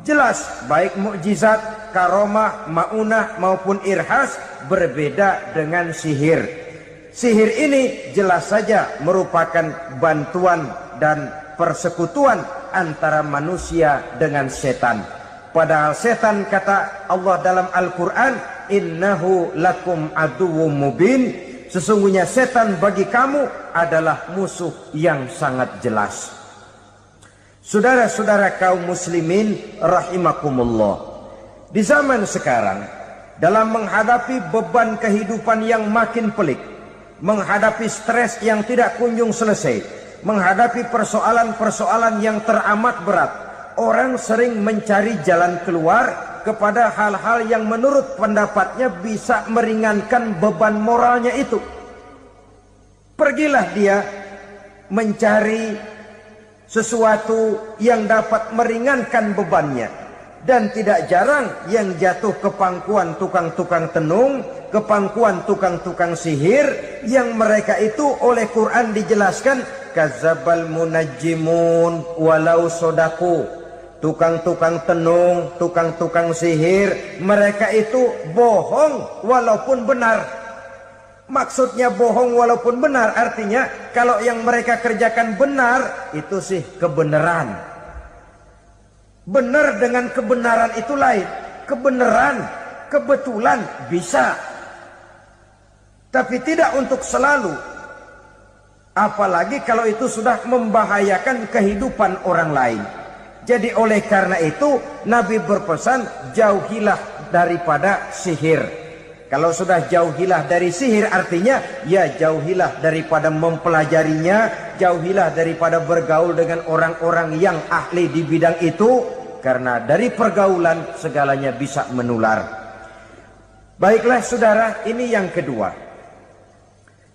Jelas baik mukjizat, karomah, maunah maupun irhas berbeda dengan sihir. Sihir ini jelas saja merupakan bantuan dan persekutuan antara manusia dengan setan. Padahal setan, kata Allah dalam Al-Quran, innahu lakum aduwwum mubin, sesungguhnya setan bagi kamu adalah musuh yang sangat jelas. Saudara-saudara kaum muslimin rahimakumullah, di zaman sekarang dalam menghadapi beban kehidupan yang makin pelik, menghadapi stres yang tidak kunjung selesai, menghadapi persoalan-persoalan yang teramat berat, orang sering mencari jalan keluar kepada hal-hal yang menurut pendapatnya bisa meringankan beban moralnya itu. Pergilah dia mencari sesuatu yang dapat meringankan bebannya. Dan tidak jarang yang jatuh ke pangkuan tukang-tukang tenung, ke pangkuan tukang-tukang sihir, yang mereka itu oleh Quran dijelaskan kadzabal munajjimun walau sodaku. Tukang-tukang tenung, tukang-tukang sihir, mereka itu bohong walaupun benar. Maksudnya bohong walaupun benar, artinya kalau yang mereka kerjakan benar, itu sih kebenaran. Benar dengan kebenaran itu lain. Kebenaran, kebetulan bisa, tapi tidak untuk selalu. Apalagi kalau itu sudah membahayakan kehidupan orang lain. Jadi oleh karena itu Nabi berpesan, jauhilah daripada sihir. Kalau sudah jauhilah dari sihir, artinya ya jauhilah daripada mempelajarinya, jauhilah daripada bergaul dengan orang-orang yang ahli di bidang itu, karena dari pergaulan segalanya bisa menular. Baiklah saudara, ini yang kedua.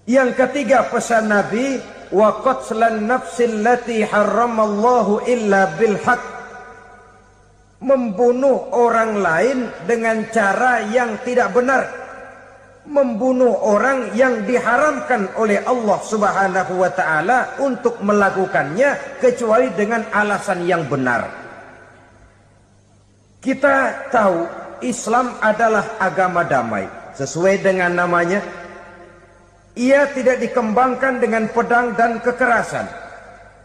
Yang ketiga pesan Nabi, wa qatlan nafsil lati harramallahu illa bil haqq, membunuh orang lain dengan cara yang tidak benar, membunuh orang yang diharamkan oleh Allah Subhanahu wa taala untuk melakukannya kecuali dengan alasan yang benar. Kita tahu Islam adalah agama damai, sesuai dengan namanya. Ia tidak dikembangkan dengan pedang dan kekerasan.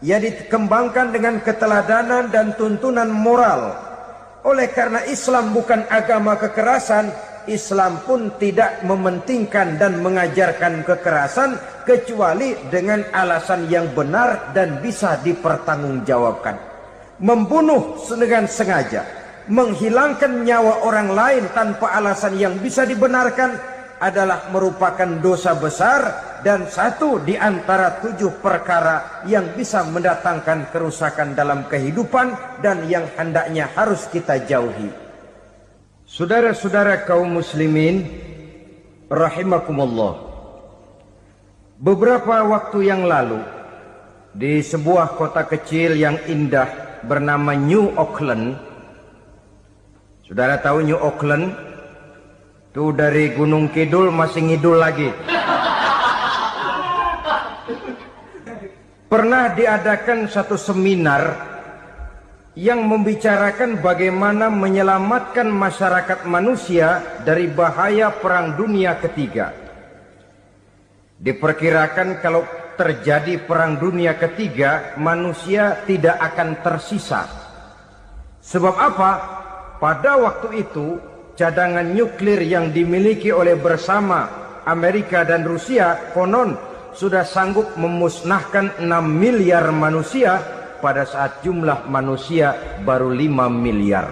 Ia dikembangkan dengan keteladanan dan tuntunan moral. Oleh karena Islam bukan agama kekerasan, Islam pun tidak mementingkan dan mengajarkan kekerasan kecuali dengan alasan yang benar dan bisa dipertanggungjawabkan. Membunuh dengan sengaja, menghilangkan nyawa orang lain tanpa alasan yang bisa dibenarkan, adalah merupakan dosa besar dan satu di antara 7 perkara yang bisa mendatangkan kerusakan dalam kehidupan dan yang hendaknya harus kita jauhi. Saudara-saudara kaum muslimin rahimakumullah, beberapa waktu yang lalu di sebuah kota kecil yang indah bernama New Auckland. Saudara tahu New Auckland? Itu dari Gunung Kidul masih ngidul lagi. Pernah diadakan satu seminar yang membicarakan bagaimana menyelamatkan masyarakat manusia dari bahaya Perang Dunia Ketiga. Diperkirakan kalau terjadi Perang Dunia Ketiga, manusia tidak akan tersisa. Sebab apa? Pada waktu itu cadangan nuklir yang dimiliki oleh bersama Amerika dan Rusia konon sudah sanggup memusnahkan 6 miliar manusia pada saat jumlah manusia baru 5 miliar.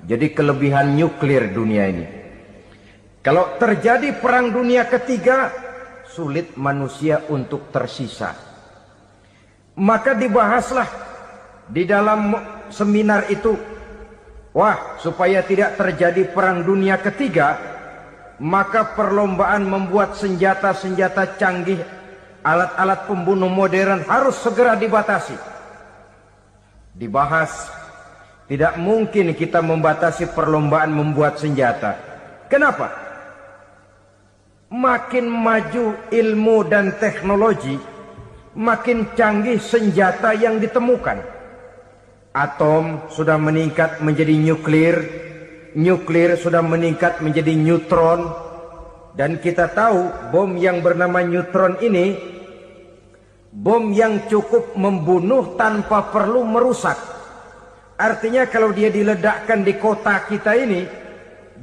Jadi kelebihan nuklir dunia ini. Kalau terjadi Perang Dunia Ketiga, sulit manusia untuk tersisa. Maka dibahaslah di dalam seminar itu, wah, supaya tidak terjadi Perang Dunia Ketiga, maka perlombaan membuat senjata-senjata canggih, alat-alat pembunuh modern harus segera dibatasi. Dibahas, tidak mungkin kita membatasi perlombaan membuat senjata. Kenapa? Makin maju ilmu dan teknologi, makin canggih senjata yang ditemukan. Atom sudah meningkat menjadi nuklir, nuklir sudah meningkat menjadi neutron, dan kita tahu bom yang bernama neutron ini bom yang cukup membunuh tanpa perlu merusak. Artinya kalau dia diledakkan di kota kita ini,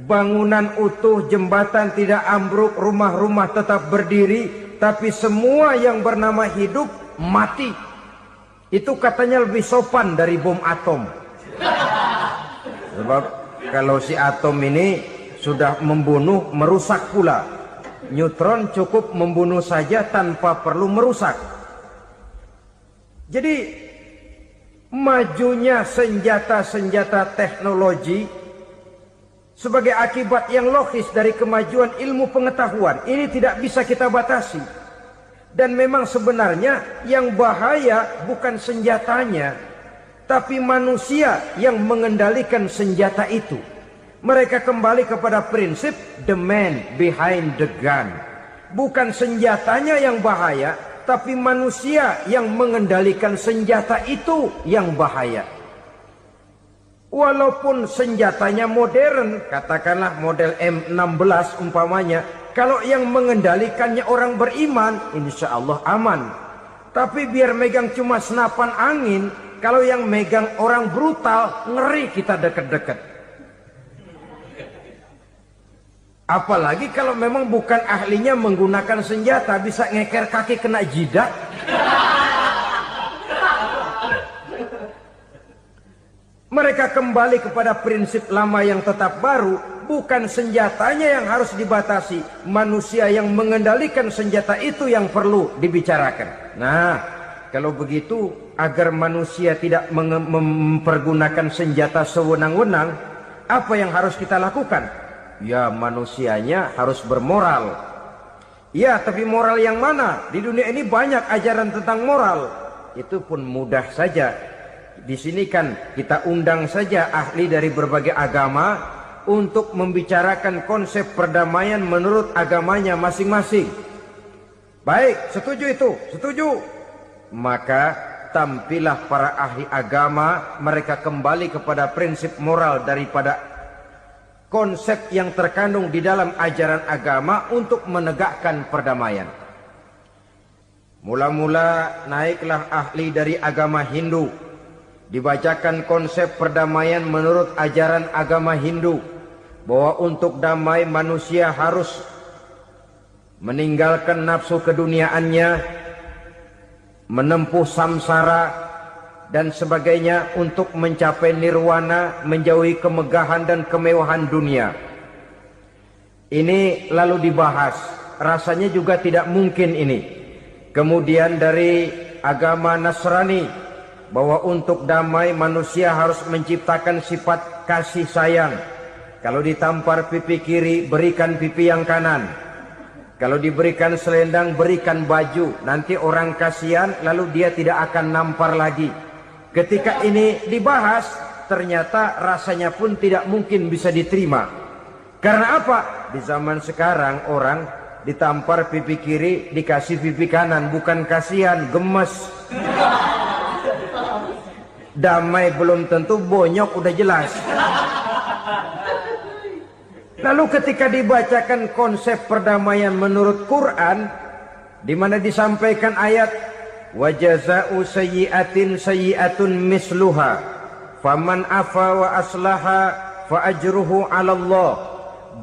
bangunan utuh, jembatan tidak ambruk, rumah-rumah tetap berdiri, tapi semua yang bernama hidup mati. Itu katanya lebih sopan dari bom atom. Sebab kalau si atom ini sudah membunuh, merusak pula. Neutron cukup membunuh saja tanpa perlu merusak. Jadi majunya senjata-senjata teknologi sebagai akibat yang logis dari kemajuan ilmu pengetahuan. Ini tidak bisa kita batasi. Dan memang sebenarnya yang bahaya bukan senjatanya, tapi manusia yang mengendalikan senjata itu. Mereka kembali kepada prinsip the man behind the gun. Bukan senjatanya yang bahaya, tapi manusia yang mengendalikan senjata itu yang bahaya. Walaupun senjatanya modern, katakanlah model M16 umpamanya, kalau yang mengendalikannya orang beriman, insya Allah aman. Tapi biar megang cuma senapan angin, kalau yang megang orang brutal, ngeri kita deket-deket. Apalagi kalau memang bukan ahlinya menggunakan senjata, bisa ngeker kaki kena jidat. Mereka kembali kepada prinsip lama yang tetap baru, bukan senjatanya yang harus dibatasi, manusia yang mengendalikan senjata itu yang perlu dibicarakan. Nah, kalau begitu agar manusia tidak mempergunakan senjata sewenang-wenang, apa yang harus kita lakukan? Ya, manusianya harus bermoral. Ya, tapi moral yang mana? Di dunia ini banyak ajaran tentang moral. Itu pun mudah saja. Di sini kan kita undang saja ahli dari berbagai agama untuk membicarakan konsep perdamaian menurut agamanya masing-masing. Baik, setuju itu? Setuju. Maka tampillah para ahli agama, mereka kembali kepada prinsip moral daripada konsep yang terkandung di dalam ajaran agama untuk menegakkan perdamaian. Mula-mula naiklah ahli dari agama Hindu. Dibacakan konsep perdamaian menurut ajaran agama Hindu, bahwa untuk damai manusia harus meninggalkan nafsu keduniaannya, menempuh samsara dan sebagainya untuk mencapai nirwana, menjauhi kemegahan dan kemewahan dunia. Ini lalu dibahas, rasanya juga tidak mungkin ini. Kemudian dari agama Nasrani, bahwa untuk damai manusia harus menciptakan sifat kasih sayang. Kalau ditampar pipi kiri, berikan pipi yang kanan. Kalau diberikan selendang, berikan baju. Nanti orang kasihan, lalu dia tidak akan nampar lagi. Ketika ini dibahas, ternyata rasanya pun tidak mungkin bisa diterima. Karena apa? Di zaman sekarang orang ditampar pipi kiri, dikasih pipi kanan. Bukan kasihan, gemes. Damai belum tentu, bonyok udah jelas. Lalu ketika dibacakan konsep perdamaian menurut Quran, di mana disampaikan ayat wa jazaa'u sayyi'atin sayyi'atun misluha faman afa wa aslaha fa ajruhu 'ala Allah.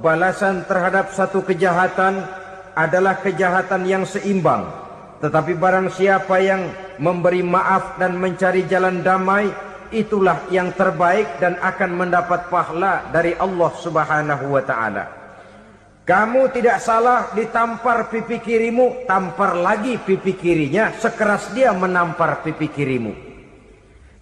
Balasan terhadap satu kejahatan adalah kejahatan yang seimbang. Tetapi barang siapa yang memberi maaf dan mencari jalan damai, itulah yang terbaik dan akan mendapat pahala dari Allah Subhanahu wa ta'ala. Kamu tidak salah ditampar pipi kirimu, tampar lagi pipi kirinya sekeras dia menampar pipi kirimu.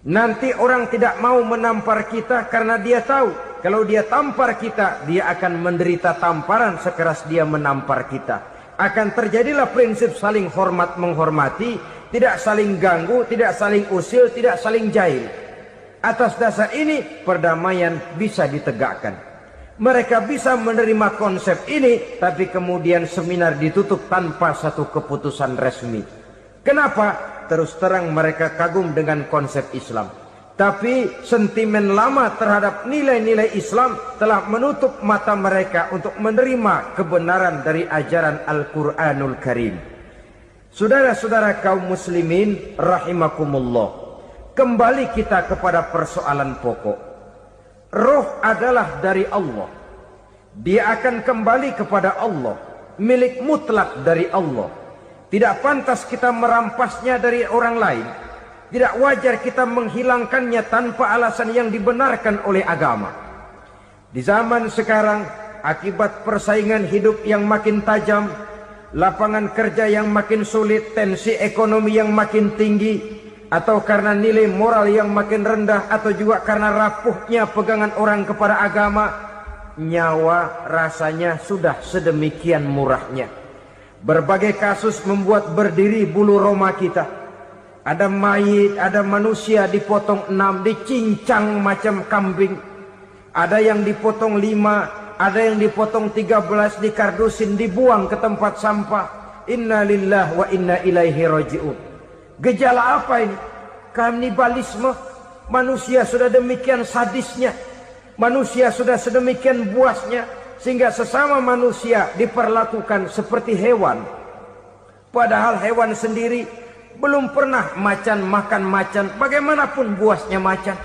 Nanti orang tidak mau menampar kita karena dia tahu kalau dia tampar kita, dia akan menderita tamparan sekeras dia menampar kita. Akan terjadilah prinsip saling hormat menghormati, tidak saling ganggu, tidak saling usil, tidak saling jahil. Atas dasar ini perdamaian bisa ditegakkan. Mereka bisa menerima konsep ini, tapi kemudian seminar ditutup tanpa satu keputusan resmi. Kenapa? Terus terang mereka kagum dengan konsep Islam. Tapi sentimen lama terhadap nilai-nilai Islam telah menutup mata mereka untuk menerima kebenaran dari ajaran Al-Quranul Karim. Saudara-saudara kaum muslimin rahimakumullah. Kembali kita kepada persoalan pokok. Roh adalah dari Allah. Dia akan kembali kepada Allah. Milik mutlak dari Allah. Tidak pantas kita merampasnya dari orang lain. Tidak wajar kita menghilangkannya tanpa alasan yang dibenarkan oleh agama. Di zaman sekarang, akibat persaingan hidup yang makin tajam, lapangan kerja yang makin sulit, tensi ekonomi yang makin tinggi, atau karena nilai moral yang makin rendah, atau juga karena rapuhnya pegangan orang kepada agama, nyawa rasanya sudah sedemikian murahnya. Berbagai kasus membuat berdiri bulu roma kita. Ada mayit, ada manusia dipotong 6, dicincang macam kambing. Ada yang dipotong 5, ada yang dipotong 13, dikardusin, dibuang ke tempat sampah. Inna lillahi wa inna ilaihi raji'un. Gejala apa ini? Kanibalisme. Manusia sudah demikian sadisnya. Manusia sudah sedemikian buasnya. Sehingga sesama manusia diperlakukan seperti hewan. Padahal hewan sendiri belum pernah macan makan macan, bagaimanapun buasnya macan.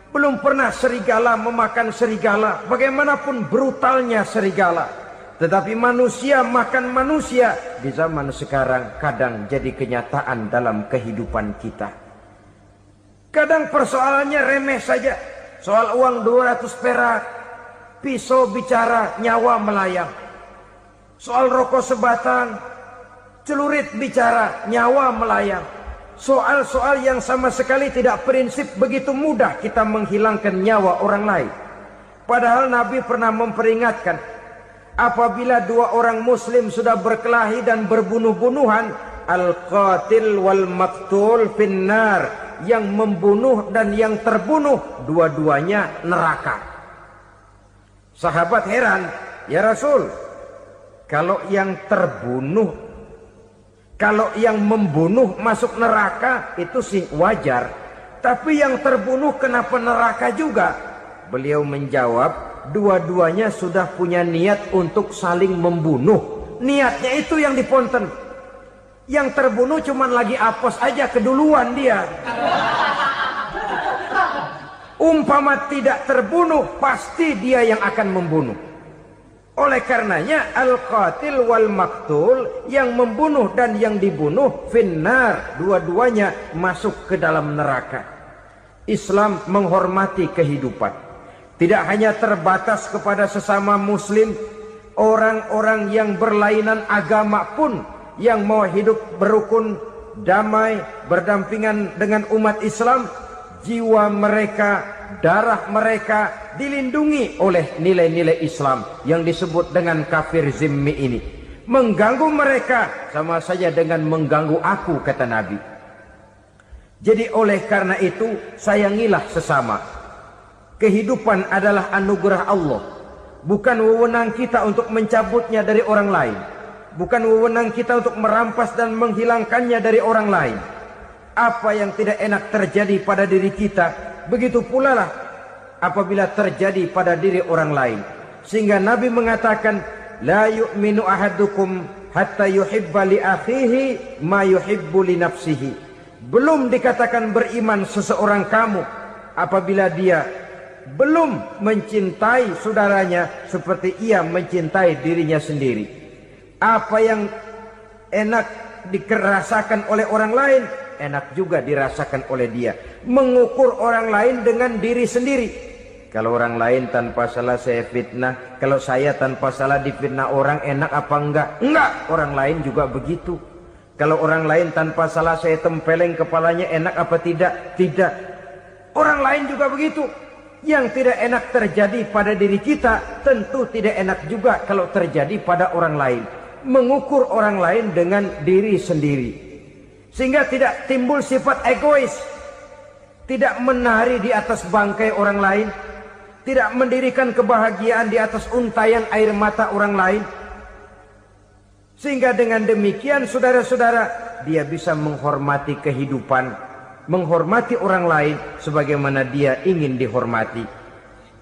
Belum pernah serigala memakan serigala, bagaimanapun brutalnya serigala. Tetapi manusia makan manusia di zaman sekarang kadang jadi kenyataan dalam kehidupan kita. Kadang persoalannya remeh saja. Soal uang 200 perak, pisau bicara, nyawa melayang. Soal rokok sebatang, celurit bicara, nyawa melayang. Soal-soal yang sama sekali tidak prinsip, begitu mudah kita menghilangkan nyawa orang lain. Padahal Nabi pernah memperingatkan, apabila dua orang muslim sudah berkelahi dan berbunuh-bunuhan, al-qatil wal maktul finnar, yang membunuh dan yang terbunuh dua-duanya neraka. Sahabat heran, ya Rasul, kalau yang terbunuh, kalau yang membunuh masuk neraka itu sih wajar. Tapi yang terbunuh kenapa neraka juga? Beliau menjawab, dua-duanya sudah punya niat untuk saling membunuh. Niatnya itu yang diponten. Yang terbunuh cuman lagi apes aja, keduluan dia. Umpama tidak terbunuh, pasti dia yang akan membunuh. Oleh karenanya al-qatil wal maktul, yang membunuh dan yang dibunuh finnar, dua-duanya masuk ke dalam neraka. Islam menghormati kehidupan. Tidak hanya terbatas kepada sesama muslim, orang-orang yang berlainan agama pun yang mau hidup berukun, damai, berdampingan dengan umat Islam, jiwa mereka, darah mereka dilindungi oleh nilai-nilai Islam yang disebut dengan kafir zimmi ini. Mengganggu mereka sama saja dengan mengganggu aku, kata Nabi. Jadi oleh karena itu, sayangilah sesama. Kehidupan adalah anugerah Allah. Bukan wewenang kita untuk mencabutnya dari orang lain. Bukan wewenang kita untuk merampas dan menghilangkannya dari orang lain. Apa yang tidak enak terjadi pada diri kita, begitu pula lah apabila terjadi pada diri orang lain. Sehingga Nabi mengatakan, la yu'minu ahadukum hatta yuhibba li akhihi ma yuhibbu li nafsihi. Belum dikatakan beriman seseorang kamu apabila dia belum mencintai saudaranya seperti ia mencintai dirinya sendiri. Apa yang enak dirasakan oleh orang lain, enak juga dirasakan oleh dia. Mengukur orang lain dengan diri sendiri. Kalau orang lain tanpa salah saya fitnah, kalau saya tanpa salah difitnah orang, enak apa enggak? Enggak, orang lain juga begitu. Kalau orang lain tanpa salah saya tempeleng kepalanya, enak apa tidak? Tidak. Orang lain juga begitu. Yang tidak enak terjadi pada diri kita, tentu tidak enak juga kalau terjadi pada orang lain. Mengukur orang lain dengan diri sendiri. Sehingga tidak timbul sifat egois. Tidak menari di atas bangkai orang lain. Tidak mendirikan kebahagiaan di atas untayan air mata orang lain. Sehingga dengan demikian saudara-saudara, dia bisa menghormati kehidupan, menghormati orang lain sebagaimana dia ingin dihormati.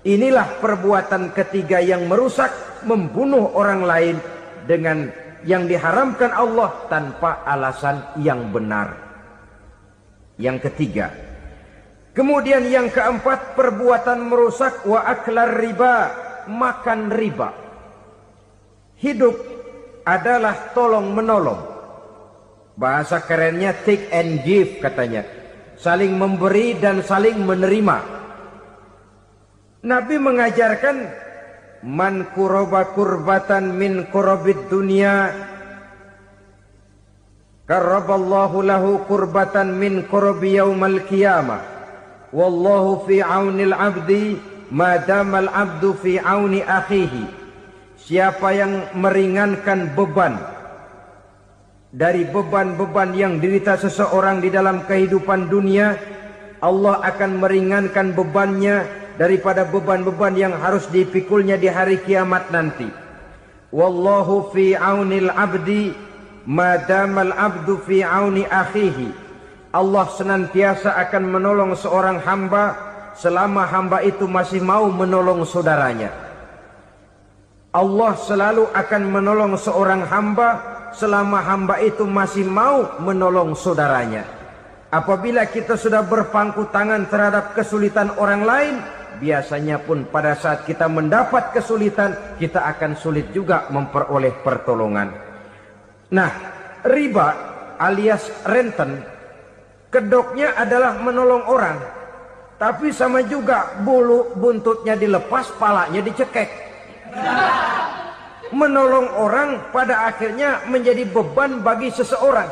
Inilah perbuatan ketiga yang merusak, membunuh orang lain dengan yang diharamkan Allah tanpa alasan yang benar. Yang ketiga. Kemudian yang keempat, perbuatan merusak wa aklar riba, makan riba. Hidup adalah tolong menolong. Bahasa kerennya take and give katanya. Saling memberi dan saling menerima. Nabi mengajarkan man kuraba kurbatan min kurabid dunya karaballahu lahu kurbatan min kurabi yaumal qiyamah. Wallahu fi aunil abdi madamal abdu fi auni akhihi. Siapa yang meringankan beban dari beban-beban yang dirita seseorang di dalam kehidupan dunia, Allah akan meringankan bebannya daripada beban-beban yang harus dipikulnya di hari kiamat nanti. Wallahu fi aunil abdi madamal abdu fi auni akhihi. Allah senantiasa akan menolong seorang hamba selama hamba itu masih mau menolong saudaranya. Allah selalu akan menolong seorang hamba selama hamba itu masih mau menolong saudaranya. Apabila kita sudah berpangku tangan terhadap kesulitan orang lain, biasanya pun pada saat kita mendapat kesulitan, kita akan sulit juga memperoleh pertolongan. Nah, riba alias renten, kedoknya adalah menolong orang, tapi sama juga bulu buntutnya dilepas, palanya dicekek. Menolong orang pada akhirnya menjadi beban bagi seseorang.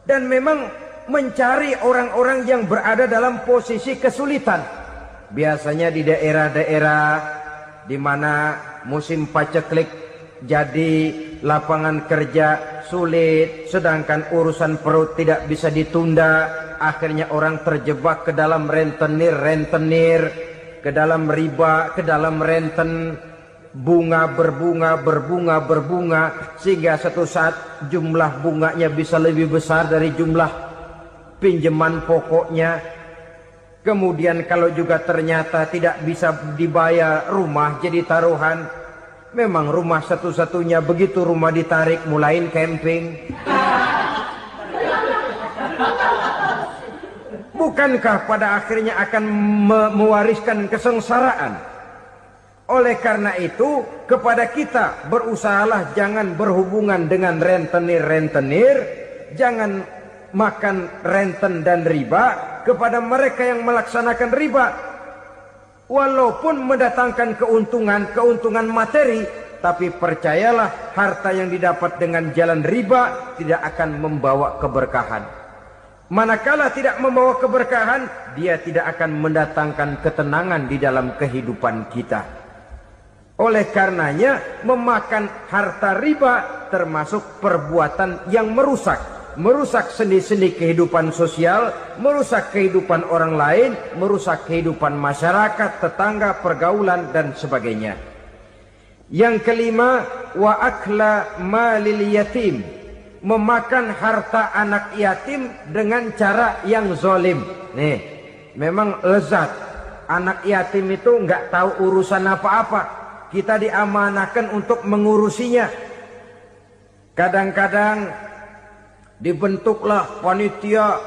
Dan memang mencari orang-orang yang berada dalam posisi kesulitan. Biasanya di daerah-daerah di mana musim paceklik jadi lapangan kerja sulit, sedangkan urusan perut tidak bisa ditunda. Akhirnya orang terjebak ke dalam rentenir, ke dalam riba, ke dalam renten. Bunga berbunga, sehingga satu saat jumlah bunganya bisa lebih besar dari jumlah pinjaman pokoknya. Kemudian kalau juga ternyata tidak bisa dibayar, rumah jadi taruhan. Memang rumah satu-satunya, begitu rumah ditarik mulain camping. Bukankah pada akhirnya akan mewariskan kesengsaraan? Oleh karena itu, kepada kita berusahalah jangan berhubungan dengan rentenir, jangan makan renten dan riba. Kepada mereka yang melaksanakan riba, walaupun mendatangkan keuntungan materi, tapi percayalah harta yang didapat dengan jalan riba tidak akan membawa keberkahan. Manakala tidak membawa keberkahan, dia tidak akan mendatangkan ketenangan di dalam kehidupan kita. Oleh karenanya, memakan harta riba termasuk perbuatan yang merusak sendi-sendi kehidupan sosial, merusak kehidupan orang lain, merusak kehidupan masyarakat, tetangga, pergaulan, dan sebagainya. Yang kelima, wa akla malil yatim, memakan harta anak yatim dengan cara yang zalim. Nih, memang lezat. Anak yatim itu nggak tahu urusan apa-apa. Kita diamanahkan untuk mengurusinya. Kadang-kadang dibentuklah panitia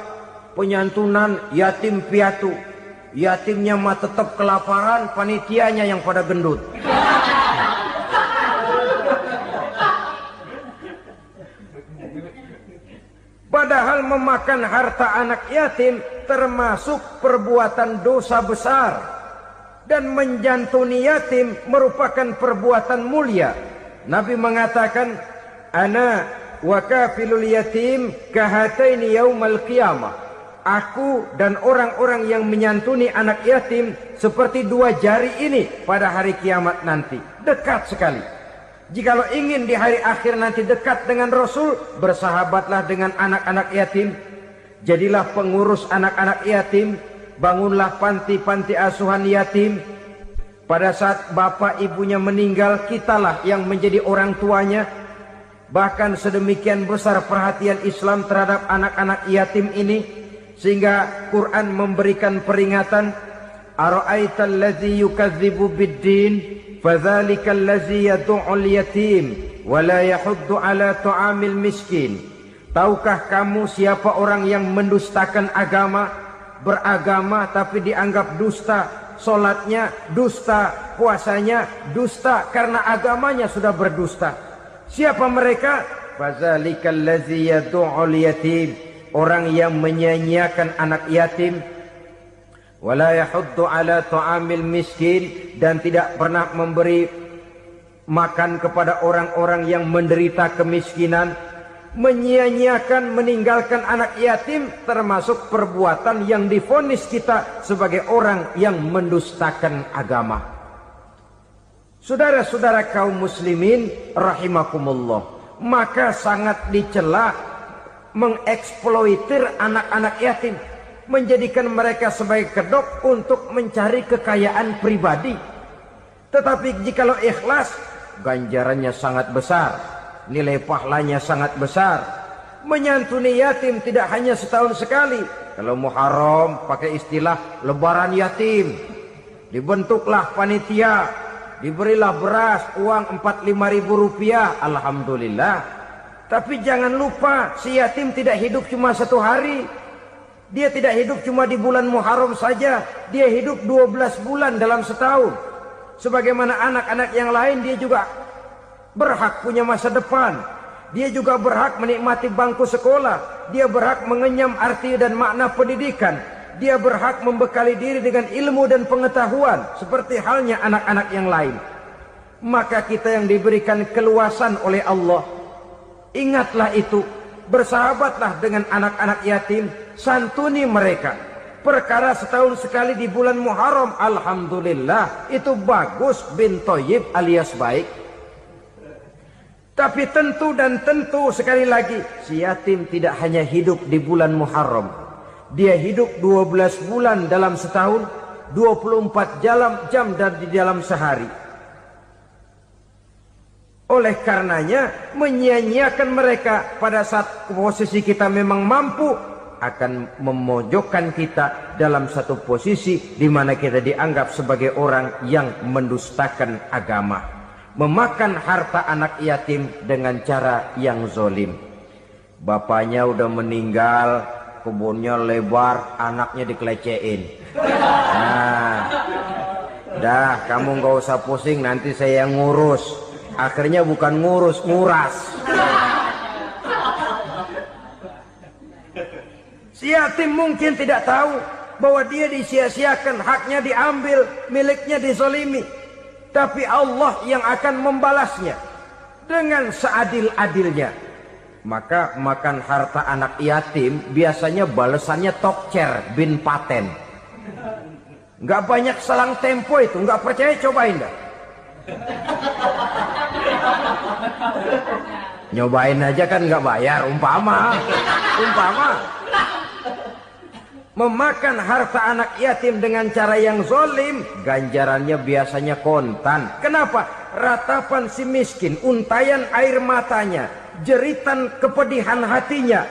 penyantunan yatim piatu. Yatimnya mah tetap kelaparan, panitianya yang pada gendut. Padahal memakan harta anak yatim termasuk perbuatan dosa besar. Dan menjantuni yatim merupakan perbuatan mulia. Nabi mengatakan, ana wa kafilul yatim kahataini yaumal qiyamah. Aku dan orang-orang yang menyantuni anak yatim seperti dua jari ini pada hari kiamat nanti. Dekat sekali. Jikalau ingin di hari akhir nanti dekat dengan Rasul, bersahabatlah dengan anak-anak yatim. Jadilah pengurus anak-anak yatim. Bangunlah panti-panti asuhan yatim. Pada saat bapak ibunya meninggal, kitalah yang menjadi orang tuanya. Bahkan sedemikian besar perhatian Islam terhadap anak-anak yatim ini, sehingga Quran memberikan peringatan, ara'aital ladzi yukadzibu bid-din fadzalikal ladzi yad'ul yatim wa la yahuddu ala ta'amil miskin. Tahukah kamu siapa orang yang mendustakan agama, beragama tapi dianggap dusta, solatnya dusta, puasanya dusta karena agamanya sudah berdusta. Siapa mereka? Fadzalikal ladzi yad'ul yatim, orang yang menyia-nyiakan anak yatim, wala yahuddu ala ta'amil miskin, dan tidak pernah memberi makan kepada orang-orang yang menderita kemiskinan. Menyia-nyiakan, meninggalkan anak yatim termasuk perbuatan yang divonis kita sebagai orang yang mendustakan agama. Saudara-saudara kaum muslimin rahimakumullah, maka sangat dicela mengeksploitir anak-anak yatim, menjadikan mereka sebagai kedok untuk mencari kekayaan pribadi. Tetapi jikalau ikhlas, ganjarannya sangat besar, nilai pahalanya sangat besar. Menyantuni yatim tidak hanya setahun sekali. Kalau Muharram pakai istilah lebaran yatim, dibentuklah panitia, diberilah beras, uang 45.000 rupiah, alhamdulillah. Tapi jangan lupa, si yatim tidak hidup cuma satu hari. Dia tidak hidup cuma di bulan Muharram saja, dia hidup 12 bulan dalam setahun. Sebagaimana anak-anak yang lain, dia juga berhak punya masa depan. Dia juga berhak menikmati bangku sekolah. Dia berhak mengenyam arti dan makna pendidikan. Dia berhak membekali diri dengan ilmu dan pengetahuan seperti halnya anak-anak yang lain. Maka kita yang diberikan keluasan oleh Allah, ingatlah itu. Bersahabatlah dengan anak-anak yatim, santuni mereka. Perkara setahun sekali di bulan Muharram, alhamdulillah, itu bagus, bin Thayyib alias baik. Tapi tentu dan tentu sekali lagi, si yatim tidak hanya hidup di bulan Muharram. Dia hidup 12 bulan dalam setahun, 24 jam di dalam sehari. Oleh karenanya, menyia-nyiakan mereka pada saat posisi kita memang mampu, akan memojokkan kita dalam satu posisi di mana kita dianggap sebagai orang yang mendustakan agama. Memakan harta anak yatim dengan cara yang zolim. Bapaknya udah meninggal, kebunnya lebar, anaknya dikelecehin. Nah, dah kamu gak usah pusing, nanti saya yang ngurus. Akhirnya bukan ngurus, nguras. Si yatim mungkin tidak tahu bahwa dia disia-siakan, haknya diambil, miliknya dizolimi. tapi Allah yang akan membalasnya dengan seadil-adilnya. Maka makan harta anak yatim biasanya balasannya tokcer bin paten. Nggak banyak selang tempo itu, nggak percaya cobain dah. Nyobain aja kan nggak bayar, umpama. Memakan harta anak yatim dengan cara yang zalim, ganjarannya biasanya kontan. Kenapa? Ratapan si miskin, untayan air matanya, jeritan kepedihan hatinya,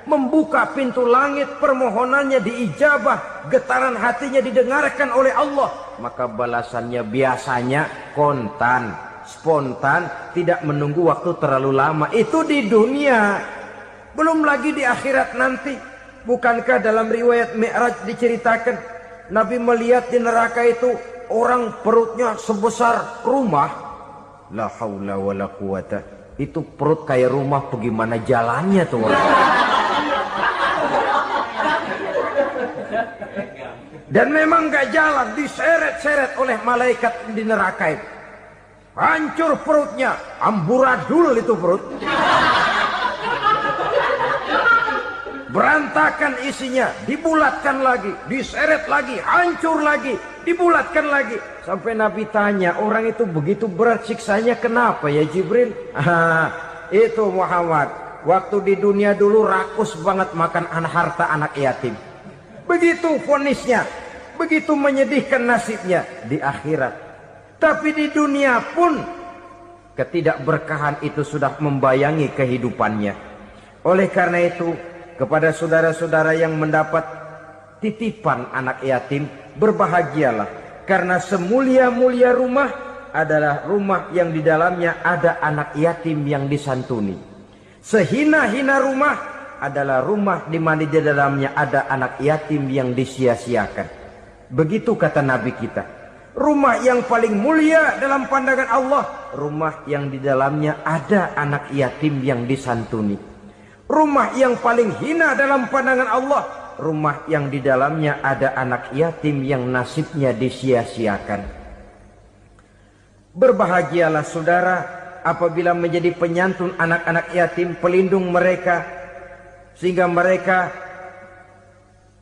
membuka pintu langit, permohonannya diijabah, getaran hatinya didengarkan oleh Allah, maka balasannya biasanya kontan, spontan, tidak menunggu waktu terlalu lama. Itu di dunia, belum lagi di akhirat nanti. Bukankah dalam riwayat Mi'raj diceritakan Nabi melihat di neraka itu orang perutnya sebesar rumah? La haula wala quwata. Itu perut kayak rumah, bagaimana jalannya tuh orang? Dan memang gak jalan, diseret-seret oleh malaikat di neraka itu. Hancur perutnya, amburadul itu perut. Berantakan isinya, dibulatkan lagi, diseret lagi, hancur lagi, dibulatkan lagi. Sampai Nabi tanya, orang itu begitu berat siksanya kenapa ya Jibril? Itu Muhammad, waktu di dunia dulu rakus banget makan harta anak yatim. Begitu vonisnya, begitu menyedihkan nasibnya di akhirat. Tapi di dunia pun ketidakberkahan itu sudah membayangi kehidupannya. Oleh karena itu, kepada saudara-saudara yang mendapat titipan anak yatim, berbahagialah, karena semulia-mulia rumah adalah rumah yang di dalamnya ada anak yatim yang disantuni. Sehina-hina rumah adalah rumah di mana di dalamnya ada anak yatim yang disia-siakan. Begitu kata Nabi kita. Rumah yang paling mulia dalam pandangan Allah, rumah yang di dalamnya ada anak yatim yang disantuni. Rumah yang paling hina dalam pandangan Allah, rumah yang di dalamnya ada anak yatim yang nasibnya disia-siakan. Berbahagialah saudara apabila menjadi penyantun anak-anak yatim, pelindung mereka, sehingga mereka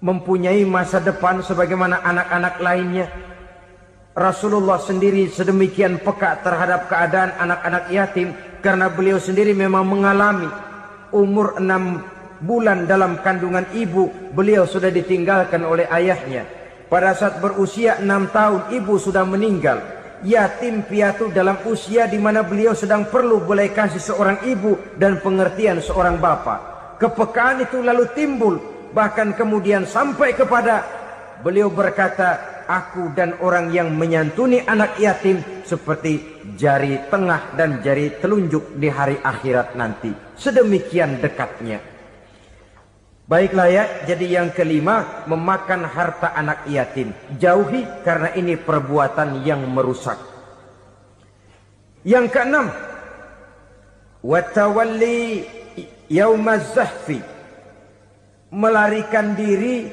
mempunyai masa depan sebagaimana anak-anak lainnya. Rasulullah sendiri sedemikian peka terhadap keadaan anak-anak yatim karena beliau sendiri memang mengalami. Umur 6 bulan dalam kandungan ibu, beliau sudah ditinggalkan oleh ayahnya. Pada saat berusia 6 tahun, ibu sudah meninggal. Yatim piatu dalam usia di mana beliau sedang perlu belas kasih seorang ibu dan pengertian seorang bapa. Kepekaan itu lalu timbul, bahkan kemudian sampai kepada beliau berkata, aku dan orang yang menyantuni anak yatim seperti jari tengah dan jari telunjuk di hari akhirat nanti. Sedemikian dekatnya. Baiklah ya, jadi yang kelima, memakan harta anak yatim. Jauhi karena ini perbuatan yang merusak. Yang keenam, watawalli yaumaz zahfi. Melarikan diri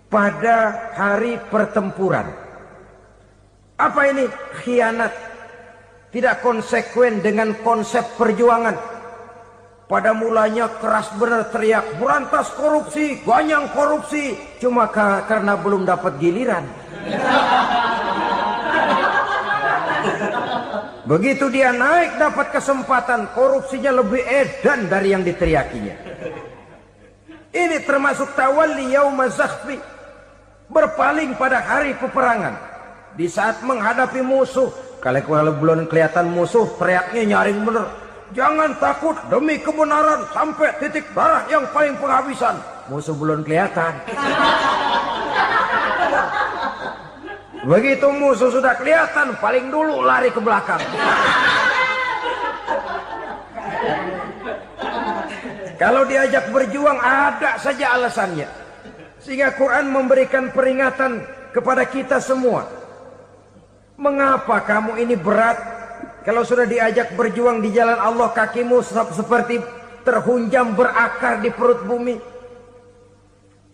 pada hari pertempuran. Apa ini? Khianat. Tidak konsekuen dengan konsep perjuangan. Pada mulanya keras benar teriak, berantas korupsi, ganyang korupsi. Cuma karena belum dapat giliran. Begitu dia naik dapat kesempatan, korupsinya lebih edan dari yang diteriakinya. Ini termasuk tawalli yaumaz zahfi. Berpaling pada hari peperangan. Di saat menghadapi musuh, kalau belum kelihatan musuh, teriaknya nyaring bener. Jangan takut demi kebenaran sampai titik darah yang paling penghabisan. Musuh belum kelihatan. Begitu musuh sudah kelihatan, paling dulu lari ke belakang. Kalau diajak berjuang ada saja alasannya. Sehingga Quran memberikan peringatan kepada kita semua. Mengapa kamu ini berat? Kalau sudah diajak berjuang di jalan Allah, kakimu seperti terhunjam berakar di perut bumi.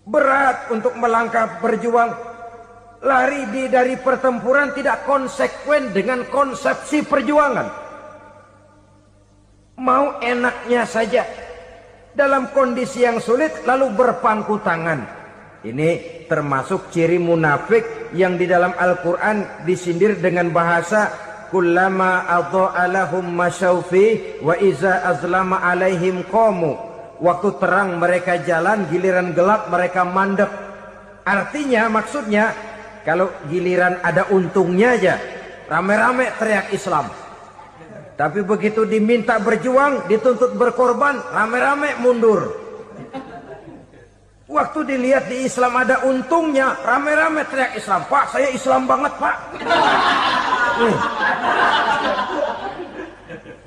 Berat untuk melangkah berjuang. lari dari pertempuran tidak konsekuen dengan konsepsi perjuangan. Mau enaknya saja dalam kondisi yang sulit lalu berpangku tangan. Ini termasuk ciri munafik yang di dalam Al-Quran disindir dengan bahasa kullama adha'a lahum masyaufi wa iza azlama alaihim qamu. Waktu terang mereka jalan, giliran gelap mereka mandek. Artinya, maksudnya, kalau giliran ada untungnya aja, rame-rame teriak Islam. Tapi begitu diminta berjuang, dituntut berkorban, rame-rame mundur. Waktu dilihat di Islam ada untungnya, rame-rame teriak Islam. Pak, saya Islam banget, Pak.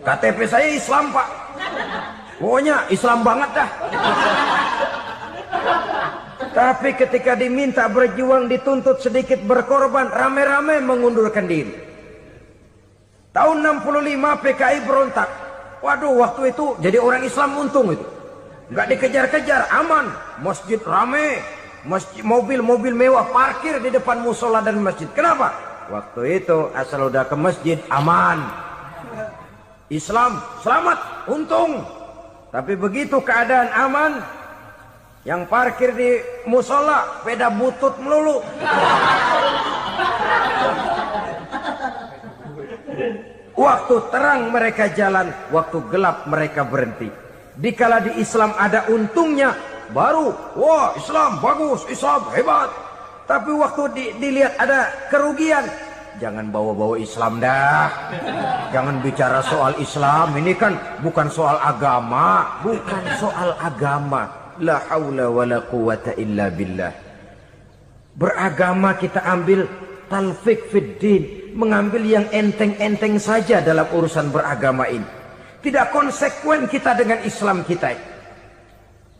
KTP saya Islam, Pak. Pokoknya Islam banget dah. Tapi ketika diminta berjuang, dituntut sedikit berkorban, rame-rame mengundurkan diri. Tahun 65 PKI berontak. Waduh, waktu itu jadi orang Islam untung itu. Nggak dikejar-kejar, aman. Masjid rame, mobil-mobil mewah parkir di depan musola dan masjid. Kenapa? Waktu itu asal udah ke masjid aman. Islam selamat, untung. Tapi begitu keadaan aman, yang parkir di musola sepeda butut melulu. Waktu terang mereka jalan, waktu gelap mereka berhenti. Dikala di Islam ada untungnya, baru wah Islam bagus, Islam hebat. Tapi waktu dilihat ada kerugian, jangan bawa-bawa Islam dah. Jangan bicara soal Islam, ini kan bukan soal agama. Bukan soal agama. La haula wa la quwata illa billah. Beragama kita ambil talfik fid din, mengambil yang enteng-enteng saja dalam urusan beragama ini. Tidak konsekuen kita dengan Islam kita.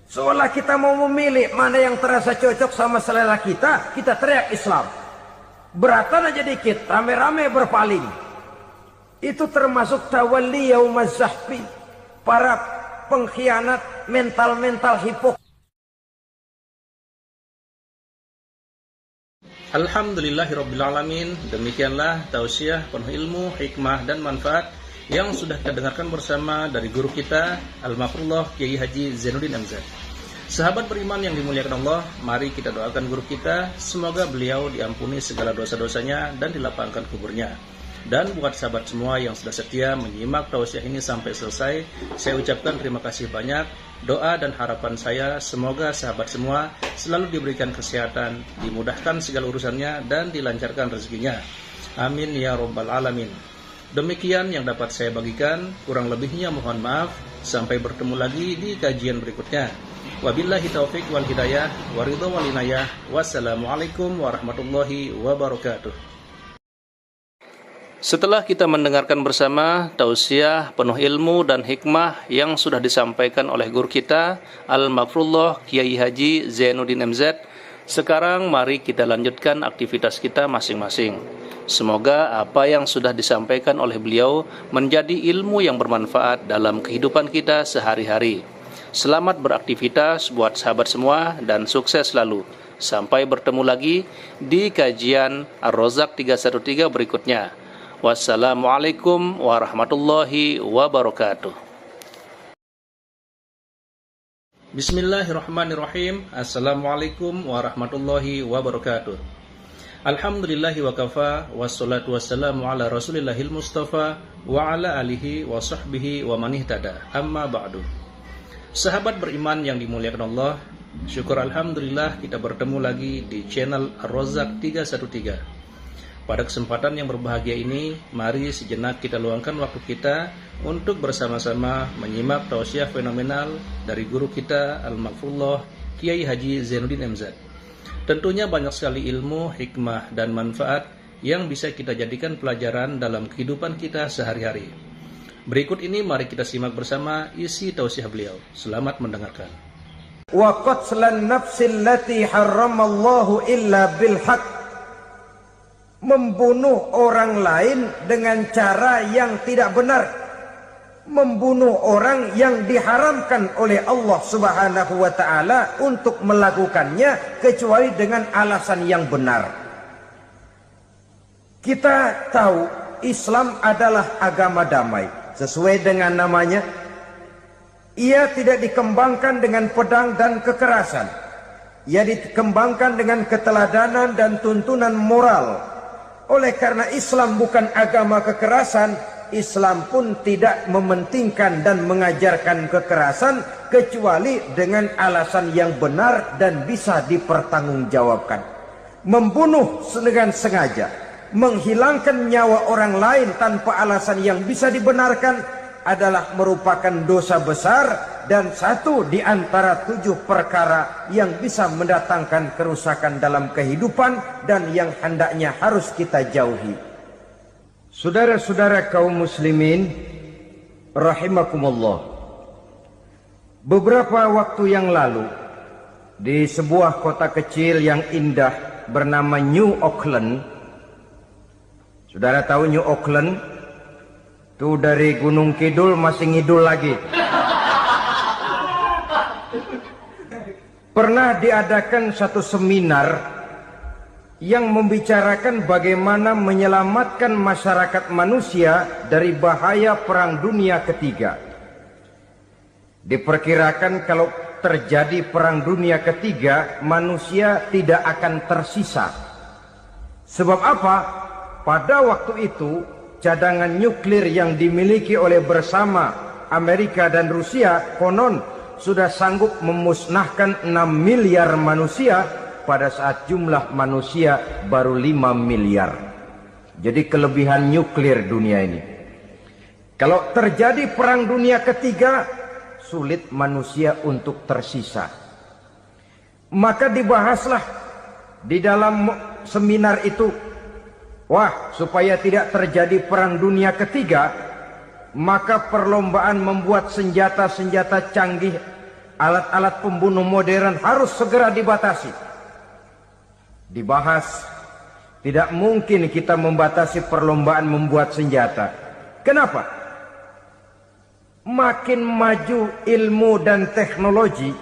Seolah kita mau memilih mana yang terasa cocok sama selera kita, kita teriak Islam. Beratan aja dikit, rame-rame berpaling. Itu termasuk tawalli yaumaz zahfi. Para pengkhianat mental-mental hipokrit. Alhamdulillahirrabbilalamin. Demikianlah tausiah penuh ilmu, hikmah dan manfaat yang sudah kita dengarkan bersama dari guru kita Al-Mafrullah Kiai Haji Zainuddin MZ. Sahabat beriman yang dimuliakan Allah, mari kita doakan guru kita, semoga beliau diampuni segala dosa-dosanya dan dilapangkan kuburnya. Dan buat sahabat semua yang sudah setia menyimak tausiah ini sampai selesai, saya ucapkan terima kasih banyak. Doa dan harapan saya semoga sahabat semua selalu diberikan kesehatan, dimudahkan segala urusannya dan dilancarkan rezekinya. Amin ya rabbal alamin. Demikian yang dapat saya bagikan, kurang lebihnya mohon maaf. Sampai bertemu lagi di kajian berikutnya. Wabillahi taufik wal hidayah, waridho wal inayah. Wassalamualaikum warahmatullahi wabarakatuh. Setelah kita mendengarkan bersama tausiah penuh ilmu dan hikmah yang sudah disampaikan oleh guru kita Al-Mafrullah Kiai Haji Zainuddin MZ, sekarang mari kita lanjutkan aktivitas kita masing-masing. Semoga apa yang sudah disampaikan oleh beliau menjadi ilmu yang bermanfaat dalam kehidupan kita sehari-hari. Selamat beraktivitas buat sahabat semua dan sukses selalu. Sampai bertemu lagi di kajian Ar-Rozak 313 berikutnya. Wassalamualaikum warahmatullahi wabarakatuh. Bismillahirrahmanirrahim. Assalamualaikum warahmatullahi wabarakatuh. Alhamdulillahi wa kafa, wassalatu wassalamu ala rasulillahil mustafa, wa ala alihi wa sahbihi wa manihtada, amma ba'du. Sahabat beriman yang dimuliakan Allah, syukur alhamdulillah kita bertemu lagi di channel Ar-Rozak 313. Pada kesempatan yang berbahagia ini, mari sejenak kita luangkan waktu kita untuk bersama-sama menyimak tausiah fenomenal dari guru kita Al-Mafrullah Kiai Haji Zainuddin MZ. Tentunya banyak sekali ilmu, hikmah, dan manfaat yang bisa kita jadikan pelajaran dalam kehidupan kita sehari-hari. Berikut ini mari kita simak bersama isi tausiah beliau. Selamat mendengarkan. Wa qatlan nafsil lati harramallahu illa bil haq. Membunuh orang lain dengan cara yang tidak benar. Membunuh orang yang diharamkan oleh Allah Subhanahu wa ta'ala untuk melakukannya kecuali dengan alasan yang benar. Kita tahu Islam adalah agama damai. Sesuai dengan namanya, ia tidak dikembangkan dengan pedang dan kekerasan. Ia dikembangkan dengan keteladanan dan tuntunan moral. Oleh karena Islam bukan agama kekerasan, Islam pun tidak mementingkan dan mengajarkan kekerasan kecuali dengan alasan yang benar dan bisa dipertanggungjawabkan. Membunuh dengan sengaja, menghilangkan nyawa orang lain tanpa alasan yang bisa dibenarkan adalah merupakan dosa besar dan satu di antara 7 perkara yang bisa mendatangkan kerusakan dalam kehidupan dan yang hendaknya harus kita jauhi. Saudara-saudara kaum muslimin rahimakumullah, beberapa waktu yang lalu di sebuah kota kecil yang indah bernama New Auckland. Saudara tahu New Auckland? Itu dari Gunung Kidul masih ngidul lagi. Pernah diadakan satu seminar yang membicarakan bagaimana menyelamatkan masyarakat manusia dari bahaya Perang Dunia Ketiga. Diperkirakan kalau terjadi Perang Dunia Ketiga, manusia tidak akan tersisa. Sebab apa? Pada waktu itu, cadangan nuklir yang dimiliki oleh bersama Amerika dan Rusia konon sudah sanggup memusnahkan 6 miliar manusia pada saat jumlah manusia baru 5 miliar. Jadi kelebihan nuklir dunia ini. Kalau terjadi Perang Dunia Ketiga, sulit manusia untuk tersisa. Maka dibahaslah di dalam seminar itu, wah, supaya tidak terjadi Perang Dunia Ketiga, maka perlombaan membuat senjata-senjata canggih, alat-alat pembunuh modern harus segera dibatasi. Dibahas, tidak mungkin kita membatasi perlombaan membuat senjata. Kenapa? Makin maju ilmu dan teknologi,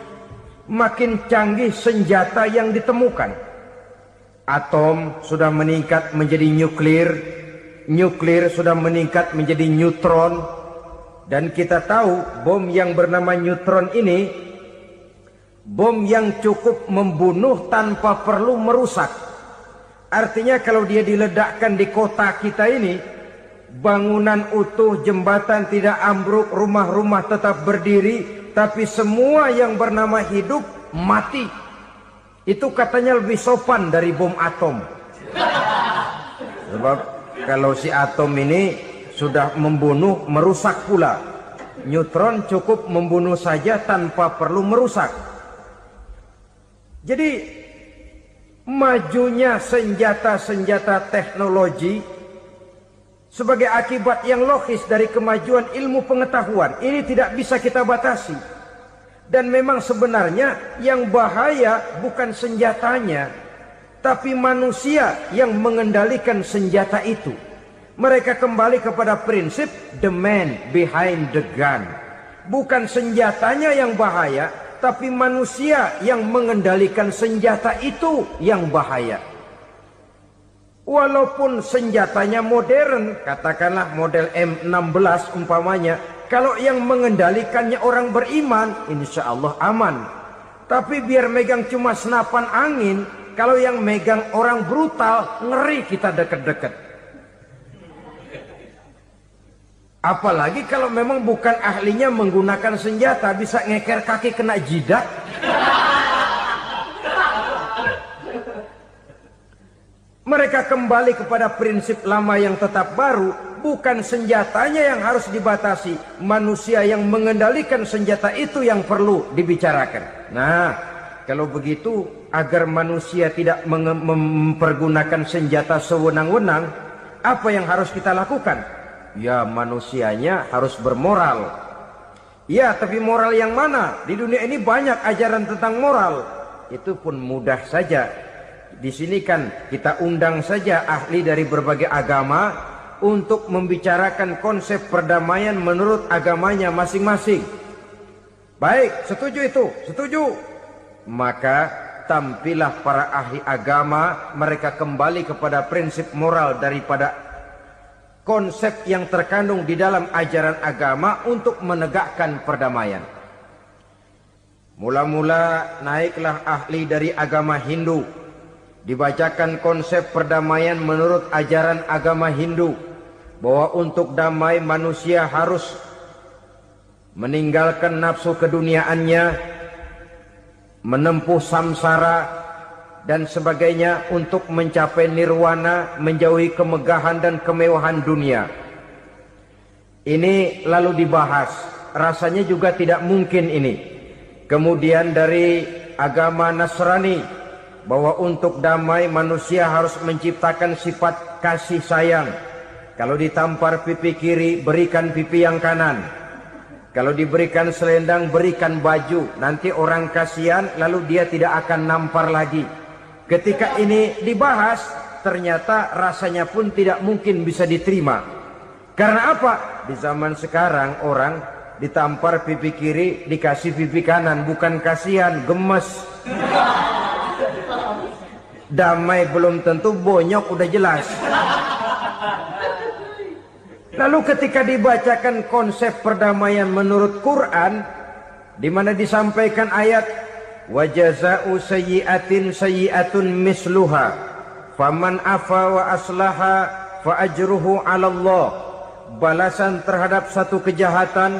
makin canggih senjata yang ditemukan. Atom sudah meningkat menjadi nuklir, nuklir sudah meningkat menjadi neutron, dan kita tahu bom yang bernama neutron ini bom yang cukup membunuh tanpa perlu merusak. Artinya kalau dia diledakkan di kota kita ini, bangunan utuh, jembatan tidak ambruk, rumah-rumah tetap berdiri, tapi semua yang bernama hidup mati. Itu katanya lebih sopan dari bom atom. Sebab kalau si atom ini sudah membunuh, merusak pula. Neutron cukup membunuh saja tanpa perlu merusak. Jadi majunya senjata-senjata teknologi sebagai akibat yang logis dari kemajuan ilmu pengetahuan ini tidak bisa kita batasi. Dan memang sebenarnya yang bahaya bukan senjatanya, tapi manusia yang mengendalikan senjata itu. Mereka kembali kepada prinsip the man behind the gun. Bukan senjatanya yang bahaya, tapi manusia yang mengendalikan senjata itu yang bahaya. Walaupun senjatanya modern, katakanlah model M16 umpamanya, kalau yang mengendalikannya orang beriman, insya Allah aman. Tapi biar megang cuma senapan angin, kalau yang megang orang brutal, ngeri kita deket-deket. Apalagi kalau memang bukan ahlinya menggunakan senjata, bisa ngeker kaki kena jidat. Mereka kembali kepada prinsip lama yang tetap baru, bukan senjatanya yang harus dibatasi, manusia yang mengendalikan senjata itu yang perlu dibicarakan. Nah, kalau begitu, agar manusia tidak mempergunakan senjata sewenang-wenang, apa yang harus kita lakukan? Ya, manusianya harus bermoral. Ya, tapi moral yang mana? Di dunia ini banyak ajaran tentang moral. Itu pun mudah saja. Di sini kan kita undang saja ahli dari berbagai agama untuk membicarakan konsep perdamaian menurut agamanya masing-masing. Baik, setuju itu, setuju. Maka tampillah para ahli agama, mereka kembali kepada prinsip moral daripada konsep yang terkandung di dalam ajaran agama untuk menegakkan perdamaian. Mula-mula naiklah ahli dari agama Hindu, dibacakan konsep perdamaian menurut ajaran agama Hindu, bahwa untuk damai manusia harus meninggalkan nafsu keduniaannya, menempuh samsara dan sebagainya untuk mencapai nirwana, menjauhi kemegahan dan kemewahan dunia. Ini lalu dibahas, rasanya juga tidak mungkin ini. Kemudian dari agama Nasrani, bahwa untuk damai manusia harus menciptakan sifat kasih sayang. Kalau ditampar pipi kiri, berikan pipi yang kanan. Kalau diberikan selendang, berikan baju. Nanti orang kasihan, lalu dia tidak akan nampar lagi. Ketika ini dibahas, ternyata rasanya pun tidak mungkin bisa diterima. Karena apa? Di zaman sekarang orang ditampar pipi kiri, dikasih pipi kanan. Bukan kasihan, gemes. Damai belum tentu, bonyok udah jelas. Lalu ketika dibacakan konsep perdamaian menurut Quran, di mana disampaikan ayat wa jazaa'u sayyi'atin sayyi'atun misluha faman afa wa aslaha fa ajruhu 'ala Allah. Balasan terhadap satu kejahatan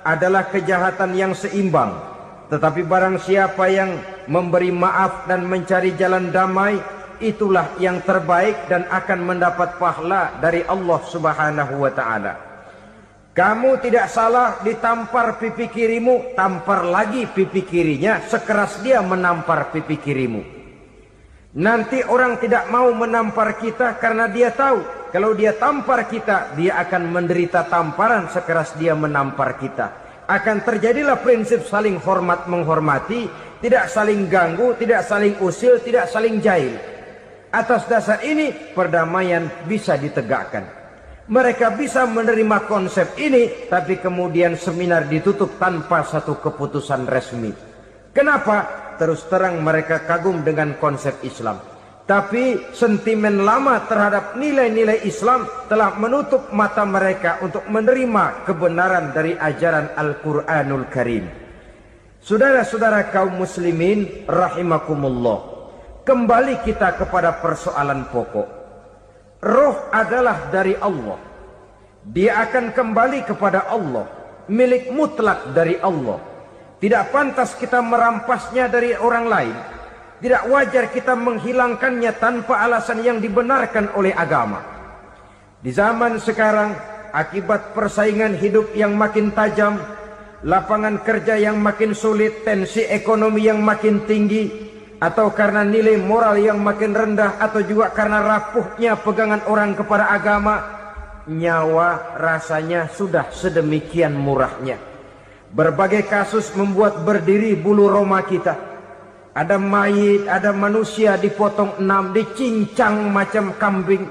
adalah kejahatan yang seimbang, tetapi barang siapa yang memberi maaf dan mencari jalan damai, itulah yang terbaik dan akan mendapat pahala dari Allah Subhanahu wa ta'ala. Kamu tidak salah ditampar pipi kirimu, tampar lagi pipi kirinya sekeras dia menampar pipi kirimu. Nanti orang tidak mau menampar kita karena dia tahu kalau dia tampar kita, dia akan menderita tamparan sekeras dia menampar kita. Akan terjadilah prinsip saling hormat menghormati, tidak saling ganggu, tidak saling usil, tidak saling jahil. Atas dasar ini perdamaian bisa ditegakkan. Mereka bisa menerima konsep ini, tapi kemudian seminar ditutup tanpa satu keputusan resmi. Kenapa? Terus terang mereka kagum dengan konsep Islam, tapi sentimen lama terhadap nilai-nilai Islam telah menutup mata mereka untuk menerima kebenaran dari ajaran Al-Quranul Karim. Saudara-saudara kaum muslimin rahimakumullah, kembali kita kepada persoalan pokok. Roh adalah dari Allah. Dia akan kembali kepada Allah, milik mutlak dari Allah. Tidak pantas kita merampasnya dari orang lain. Tidak wajar kita menghilangkannya tanpa alasan yang dibenarkan oleh agama. Di zaman sekarang, akibat persaingan hidup yang makin tajam, lapangan kerja yang makin sulit, tensi ekonomi yang makin tinggi, atau karena nilai moral yang makin rendah, atau juga karena rapuhnya pegangan orang kepada agama, nyawa rasanya sudah sedemikian murahnya. Berbagai kasus membuat berdiri bulu roma kita. Ada mayit, ada manusia dipotong 6, dicincang macam kambing.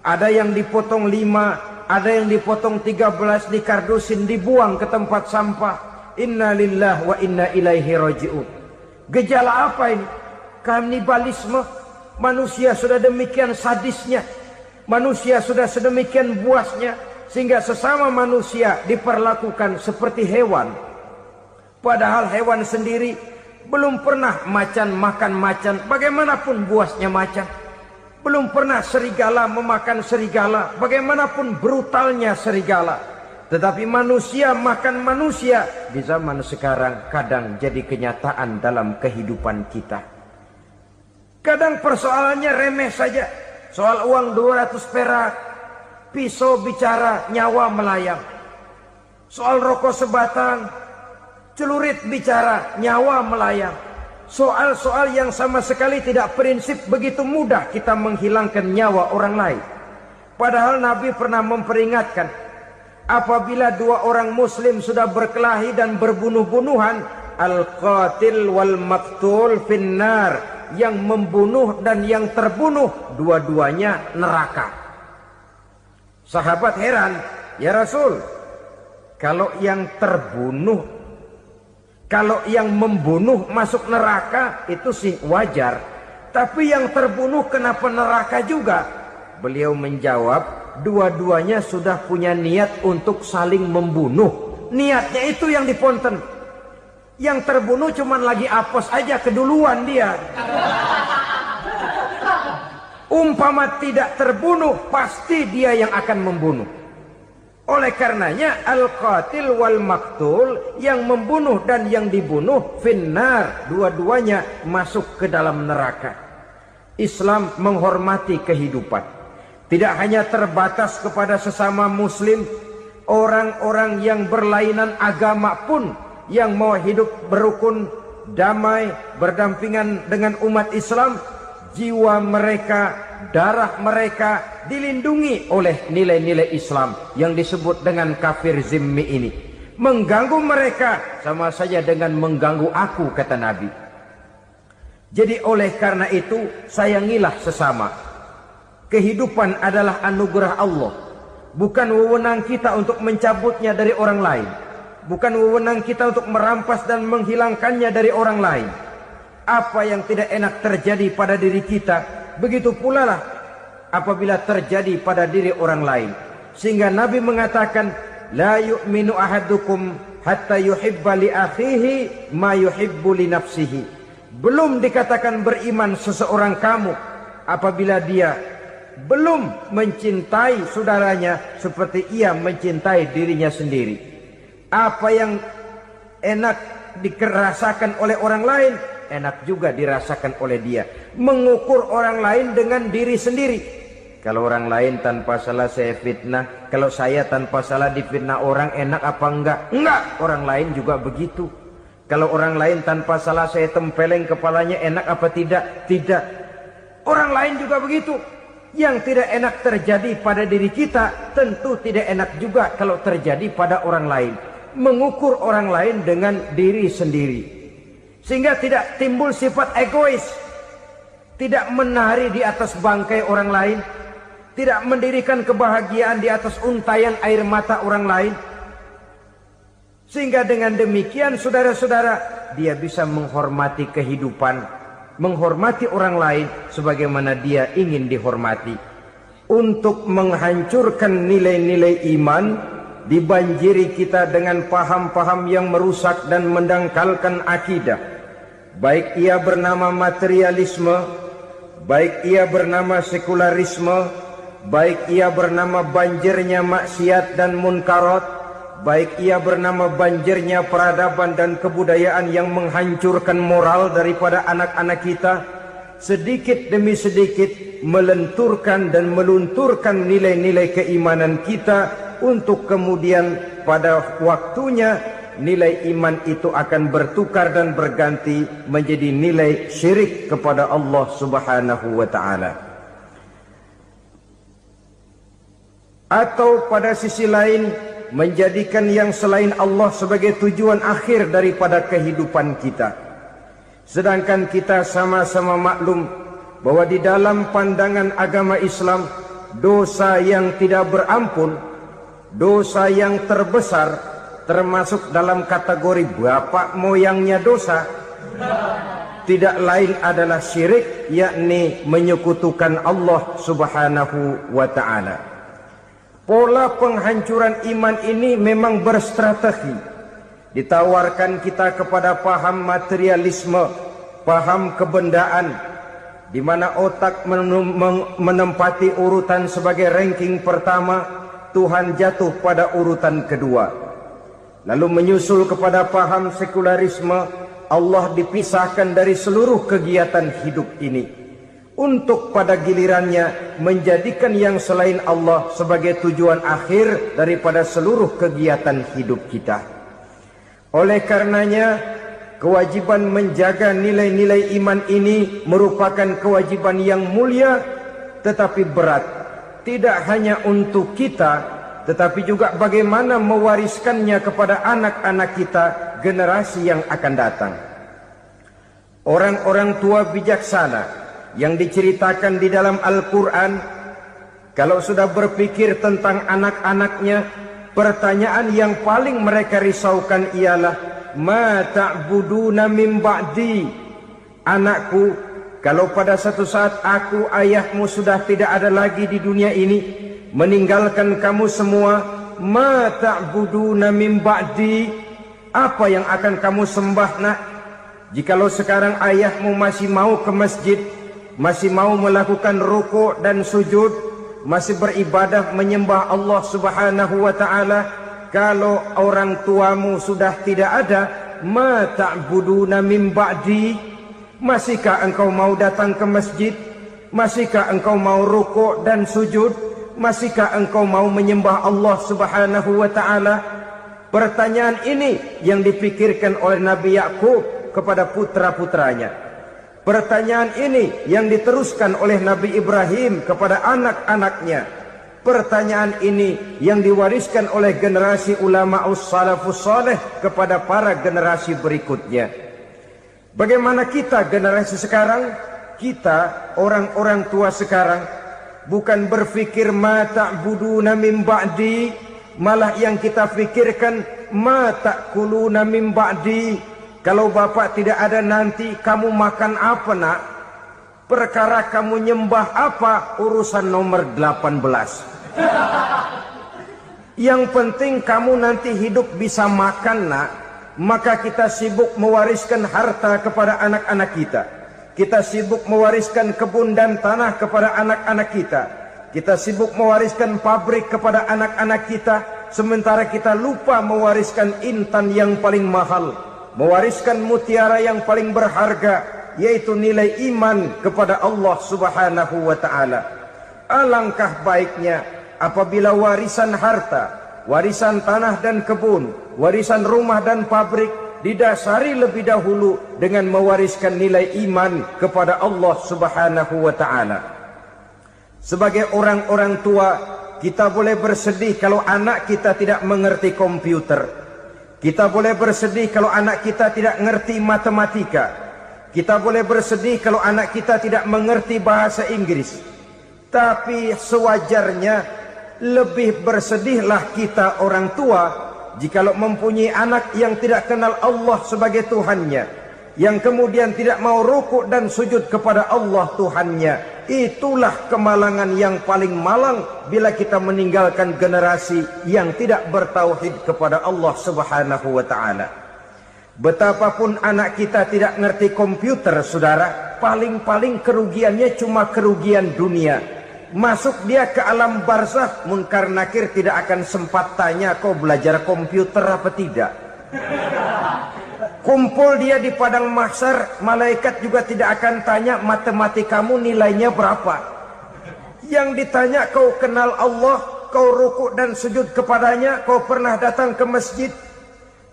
Ada yang dipotong 5, ada yang dipotong 13, dikardusin, dibuang ke tempat sampah. Inna lillahi wa inna ilaihi raji'un. Gejala apa ini? Kanibalisme. Manusia sudah demikian sadisnya, manusia sudah sedemikian buasnya, sehingga sesama manusia diperlakukan seperti hewan. Padahal hewan sendiri belum pernah macan makan macan, bagaimanapun buasnya macan. Belum pernah serigala memakan serigala, bagaimanapun brutalnya serigala. Tetapi manusia makan manusia di zaman sekarang kadang jadi kenyataan dalam kehidupan kita. Kadang persoalannya remeh saja. Soal uang 200 perak, pisau bicara, nyawa melayang. Soal rokok sebatang, celurit bicara, nyawa melayang. Soal-soal yang sama sekali tidak prinsip, begitu mudah kita menghilangkan nyawa orang lain. Padahal Nabi pernah memperingatkan, apabila dua orang muslim sudah berkelahi dan berbunuh-bunuhan, al-qatil wal maktul finnar, yang membunuh dan yang terbunuh dua-duanya neraka. Sahabat heran, ya Rasul, kalau yang terbunuh Kalau yang membunuh masuk neraka itu sih wajar, tapi yang terbunuh kenapa neraka juga? Beliau menjawab, dua-duanya sudah punya niat untuk saling membunuh. Niatnya itu yang diponten. Yang terbunuh cuman lagi apes aja, keduluan dia. Umpama tidak terbunuh, pasti dia yang akan membunuh. Oleh karenanya al-qatil wal maktul, yang membunuh dan yang dibunuh finnar, dua-duanya masuk ke dalam neraka. Islam menghormati kehidupan, tidak hanya terbatas kepada sesama muslim, orang-orang yang berlainan agama pun yang mau hidup berukun, damai, berdampingan dengan umat Islam, jiwa mereka, darah mereka dilindungi oleh nilai-nilai Islam yang disebut dengan kafir zimmi ini. Mengganggu mereka sama saja dengan mengganggu aku, kata Nabi. Jadi oleh karena itu, sayangilah sesama. Kehidupan adalah anugerah Allah, bukan wewenang kita untuk mencabutnya dari orang lain, bukan wewenang kita untuk merampas dan menghilangkannya dari orang lain. Apa yang tidak enak terjadi pada diri kita, begitu pula lah apabila terjadi pada diri orang lain. Sehingga Nabi mengatakan, la yu'minu ahadukum hatta yuhibba li akhihi ma yuhibbu li nafsihi. Belum dikatakan beriman seseorang kamu apabila dia belum mencintai saudaranya seperti ia mencintai dirinya sendiri. Apa yang enak dirasakan oleh orang lain, enak juga dirasakan oleh dia. Mengukur orang lain dengan diri sendiri. Kalau orang lain tanpa salah saya fitnah, kalau saya tanpa salah difitnah orang, enak apa enggak? Enggak, orang lain juga begitu. Kalau orang lain tanpa salah saya tempeleng kepalanya, enak apa tidak? Tidak. Orang lain juga begitu. Yang tidak enak terjadi pada diri kita, tentu tidak enak juga kalau terjadi pada orang lain. Mengukur orang lain dengan diri sendiri, sehingga tidak timbul sifat egois, tidak menari di atas bangkai orang lain, tidak mendirikan kebahagiaan di atas untayan air mata orang lain. Sehingga dengan demikian saudara-saudara, dia bisa menghormati kehidupan, menghormati orang lain sebagaimana dia ingin dihormati. Untuk menghancurkan nilai-nilai iman, dibanjiri kita dengan paham-paham yang merusak dan mendangkalkan akidah. Baik ia bernama materialisme, baik ia bernama sekularisme, baik ia bernama banjirnya maksiat dan munkarat, baik ia bernama banjirnya peradaban dan kebudayaan yang menghancurkan moral daripada anak-anak kita, sedikit demi sedikit melenturkan dan melunturkan nilai-nilai keimanan kita, untuk kemudian pada waktunya nilai iman itu akan bertukar dan berganti menjadi nilai syirik kepada Allah Subhanahu wa ta'ala. Atau pada sisi lain, menjadikan yang selain Allah sebagai tujuan akhir daripada kehidupan kita. Sedangkan kita sama-sama maklum bahwa di dalam pandangan agama Islam, dosa yang tidak berampun, dosa yang terbesar, termasuk dalam kategori bapak moyangnya dosa, tidak lain adalah syirik, yakni menyekutukan Allah Subhanahu wa ta'ala. Pola penghancuran iman ini memang berstrategi. Ditawarkan kita kepada paham materialisme, paham kebendaan, di mana otak menempati urutan sebagai ranking pertama, Tuhan jatuh pada urutan kedua. Lalu menyusul kepada paham sekularisme, Allah dipisahkan dari seluruh kegiatan hidup ini, untuk pada gilirannya menjadikan yang selain Allah sebagai tujuan akhir daripada seluruh kegiatan hidup kita. Oleh karenanya, kewajiban menjaga nilai-nilai iman ini merupakan kewajiban yang mulia tetapi berat, tidak hanya untuk kita, tetapi juga bagaimana mewariskannya kepada anak-anak kita, generasi yang akan datang. Orang-orang tua bijaksana yang diceritakan di dalam Al-Quran, kalau sudah berpikir tentang anak-anaknya, pertanyaan yang paling mereka risaukan ialah, ma ta'buduna min ba'di. Anakku, kalau pada satu saat aku, ayahmu sudah tidak ada lagi di dunia ini, meninggalkan kamu semua, ma ta'buduna min ba'di, apa yang akan kamu sembah nak? Jikalau sekarang ayahmu masih mau ke masjid, masih mau melakukan rukuk dan sujud, masih beribadah menyembah Allah Subhanahu wa ta'ala, kalau orang tuamu sudah tidak ada, ma ta'buduna min ba'di, masihkah engkau mau datang ke masjid? Masihkah engkau mau rukuk dan sujud? Masihkah engkau mau menyembah Allah Subhanahu wa ta'ala? Pertanyaan ini yang dipikirkan oleh Nabi Yakub kepada putra-putranya. Pertanyaan ini yang diteruskan oleh Nabi Ibrahim kepada anak-anaknya. Pertanyaan ini yang diwariskan oleh generasi ulama salafus saleh kepada para generasi berikutnya. Bagaimana kita generasi sekarang? Kita orang-orang tua sekarang bukan berfikir ma ta'buduna min ba'di, malah yang kita fikirkan ma ta'kuluna min ba'di. Kalau bapak tidak ada nanti kamu makan apa nak? Perkara kamu nyembah apa urusan nomor 18. Yang penting kamu nanti hidup bisa makan nak. Maka kita sibuk mewariskan harta kepada anak-anak kita. Kita sibuk mewariskan kebun dan tanah kepada anak-anak kita. Kita sibuk mewariskan pabrik kepada anak-anak kita. Sementara kita lupa mewariskan intan yang paling mahal, mewariskan mutiara yang paling berharga, yaitu nilai iman kepada Allah Subhanahu wa ta'ala. Alangkah baiknya apabila warisan harta, warisan tanah dan kebun, warisan rumah dan pabrik didasari lebih dahulu dengan mewariskan nilai iman kepada Allah Subhanahu wa ta'ala. Sebagai orang-orang tua, kita boleh bersedih kalau anak kita tidak mengerti komputer. Kita boleh bersedih kalau anak kita tidak mengerti matematika. Kita boleh bersedih kalau anak kita tidak mengerti bahasa Inggris. Tapi sewajarnya lebih bersedihlah kita orang tua jikalau mempunyai anak yang tidak kenal Allah sebagai Tuhannya, yang kemudian tidak mau rukuk dan sujud kepada Allah Tuhannya. Itulah kemalangan yang paling malang bila kita meninggalkan generasi yang tidak bertauhid kepada Allah Subhanahu wa ta'ala. Betapapun anak kita tidak ngerti komputer, saudara, paling-paling kerugiannya cuma kerugian dunia. Masuk dia ke alam barzakh, munkar nakir tidak akan sempat tanya kau belajar komputer apa tidak. Kumpul dia di padang mahsyar, malaikat juga tidak akan tanya matematikamu nilainya berapa. Yang ditanya kau kenal Allah, kau rukuk dan sujud kepadanya, kau pernah datang ke masjid.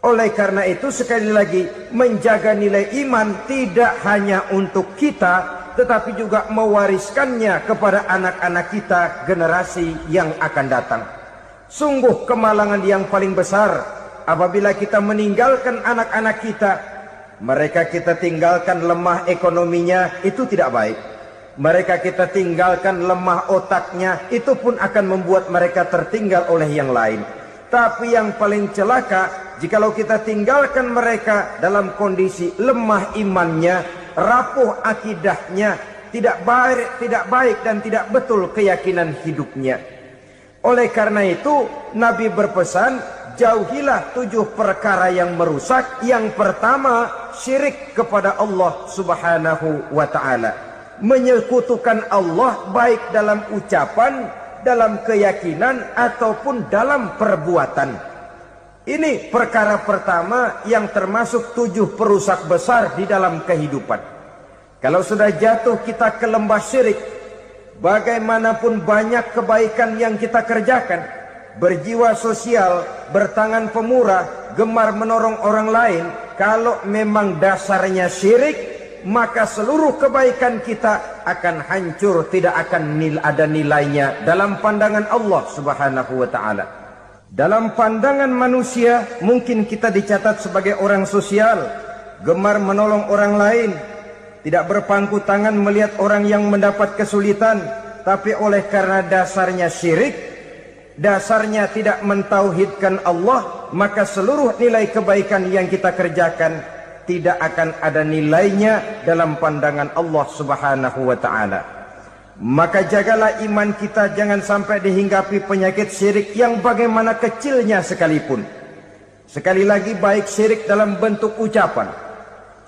Oleh karena itu sekali lagi, menjaga nilai iman tidak hanya untuk kita, tetapi juga mewariskannya kepada anak-anak kita generasi yang akan datang. Sungguh kemalangan yang paling besar apabila kita meninggalkan anak-anak kita. Mereka kita tinggalkan lemah ekonominya, itu tidak baik. Mereka kita tinggalkan lemah otaknya, itu pun akan membuat mereka tertinggal oleh yang lain. Tapi yang paling celaka, jikalau kita tinggalkan mereka dalam kondisi lemah imannya, rapuh akidahnya, tidak baik dan tidak betul keyakinan hidupnya. Oleh karena itu Nabi berpesan, jauhilah 7 perkara yang merusak. Yang pertama, syirik kepada Allah Subhanahu wa ta'ala. Menyekutukan Allah baik dalam ucapan, dalam keyakinan, ataupun dalam perbuatan. Ini perkara pertama yang termasuk 7 perusak besar di dalam kehidupan. Kalau sudah jatuh kita ke lembah syirik, bagaimanapun banyak kebaikan yang kita kerjakan, berjiwa sosial, bertangan pemurah, gemar menolong orang lain, kalau memang dasarnya syirik, maka seluruh kebaikan kita akan hancur, tidak akan ada nilainya dalam pandangan Allah Subhanahu wa ta'ala. Dalam pandangan manusia, mungkin kita dicatat sebagai orang sosial, gemar menolong orang lain, tidak berpangku tangan melihat orang yang mendapat kesulitan. Tapi oleh karena dasarnya syirik, dasarnya tidak mentauhidkan Allah, maka seluruh nilai kebaikan yang kita kerjakan tidak akan ada nilainya dalam pandangan Allah Subhanahu wa ta'ala. Maka jagalah iman kita jangan sampai dihinggapi penyakit syirik yang bagaimana kecilnya sekalipun. Sekali lagi, baik syirik dalam bentuk ucapan,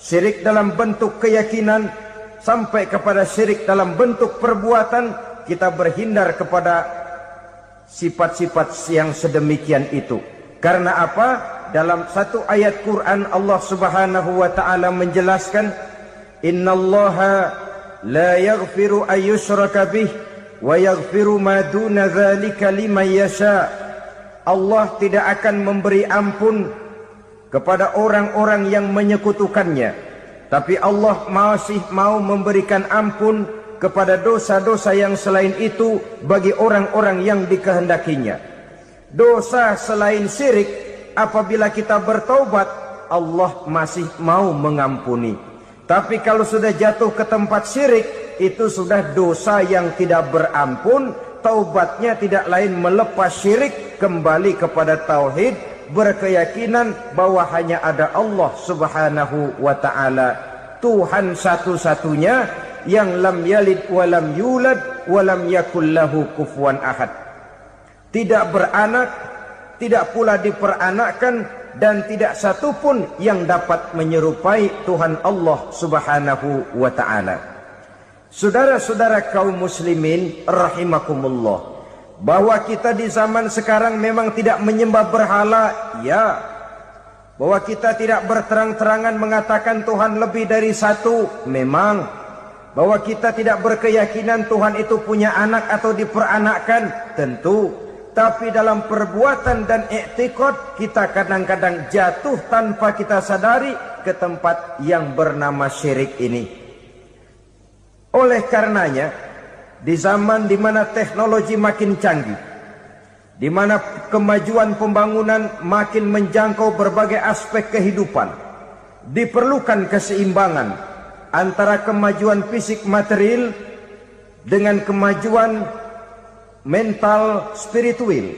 syirik dalam bentuk keyakinan, sampai kepada syirik dalam bentuk perbuatan, kita berhindar kepada sifat-sifat yang sedemikian itu. Karena apa? Dalam satu ayat Quran Allah Subhanahu wa ta'ala menjelaskan, innallaha la yaghfiru ayyushraka bih wa yaghfiru ma duna dzalika liman yasha. Allah tidak akan memberi ampun kepada orang-orang yang menyekutukannya, tapi Allah masih mau memberikan ampun kepada dosa-dosa yang selain itu bagi orang-orang yang dikehendakinya. Dosa selain syirik, apabila kita bertaubat, Allah masih mau mengampuni. Tapi kalau sudah jatuh ke tempat syirik, itu sudah dosa yang tidak berampun. Taubatnya tidak lain melepas syirik, kembali kepada tauhid, berkeyakinan bahwa hanya ada Allah Subhanahu wa ta'ala, Tuhan satu-satunya yang lam yalid walam yulad walam yakul lahu kufuwan ahad. Tidak beranak, tidak pula diperanakkan, dan tidak satupun yang dapat menyerupai Tuhan Allah Subhanahu wa ta'ala. Saudara-saudara kaum muslimin rahimakumullah, bahwa kita di zaman sekarang memang tidak menyembah berhala, ya. Bahwa kita tidak berterang-terangan mengatakan Tuhan lebih dari satu, memang. Bahwa kita tidak berkeyakinan Tuhan itu punya anak atau diperanakkan, tentu. Tapi dalam perbuatan dan i'tiqad, kita kadang-kadang jatuh tanpa kita sadari ke tempat yang bernama syirik ini. Oleh karenanya, di zaman di mana teknologi makin canggih, di mana kemajuan pembangunan makin menjangkau berbagai aspek kehidupan, diperlukan keseimbangan antara kemajuan fisik material dengan kemajuan mental spiritual.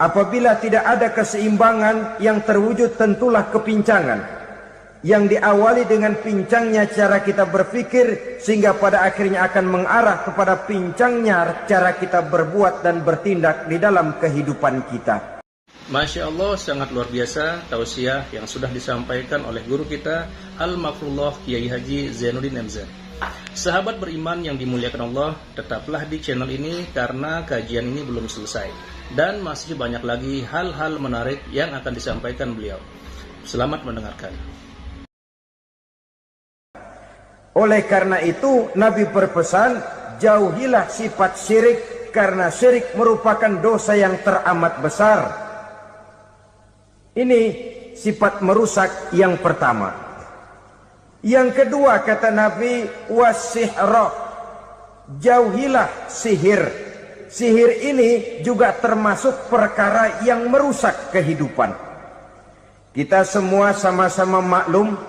Apabila tidak ada keseimbangan, yang terwujud tentulah kepincangan, yang diawali dengan pincangnya cara kita berpikir, sehingga pada akhirnya akan mengarah kepada pincangnya cara kita berbuat dan bertindak di dalam kehidupan kita. Masya Allah, sangat luar biasa tausiah yang sudah disampaikan oleh guru kita Al-Makfullah Kiai Haji Zainuddin MZ. Sahabat beriman yang dimuliakan Allah, tetaplah di channel ini karena kajian ini belum selesai dan masih banyak lagi hal-hal menarik yang akan disampaikan beliau. Selamat mendengarkan. Oleh karena itu, Nabi berpesan, jauhilah sifat syirik, karena syirik merupakan dosa yang teramat besar. Ini sifat merusak yang pertama. Yang kedua, kata Nabi, wasihra, jauhilah sihir. Sihir ini juga termasuk perkara yang merusak kehidupan. Kita semua sama-sama maklum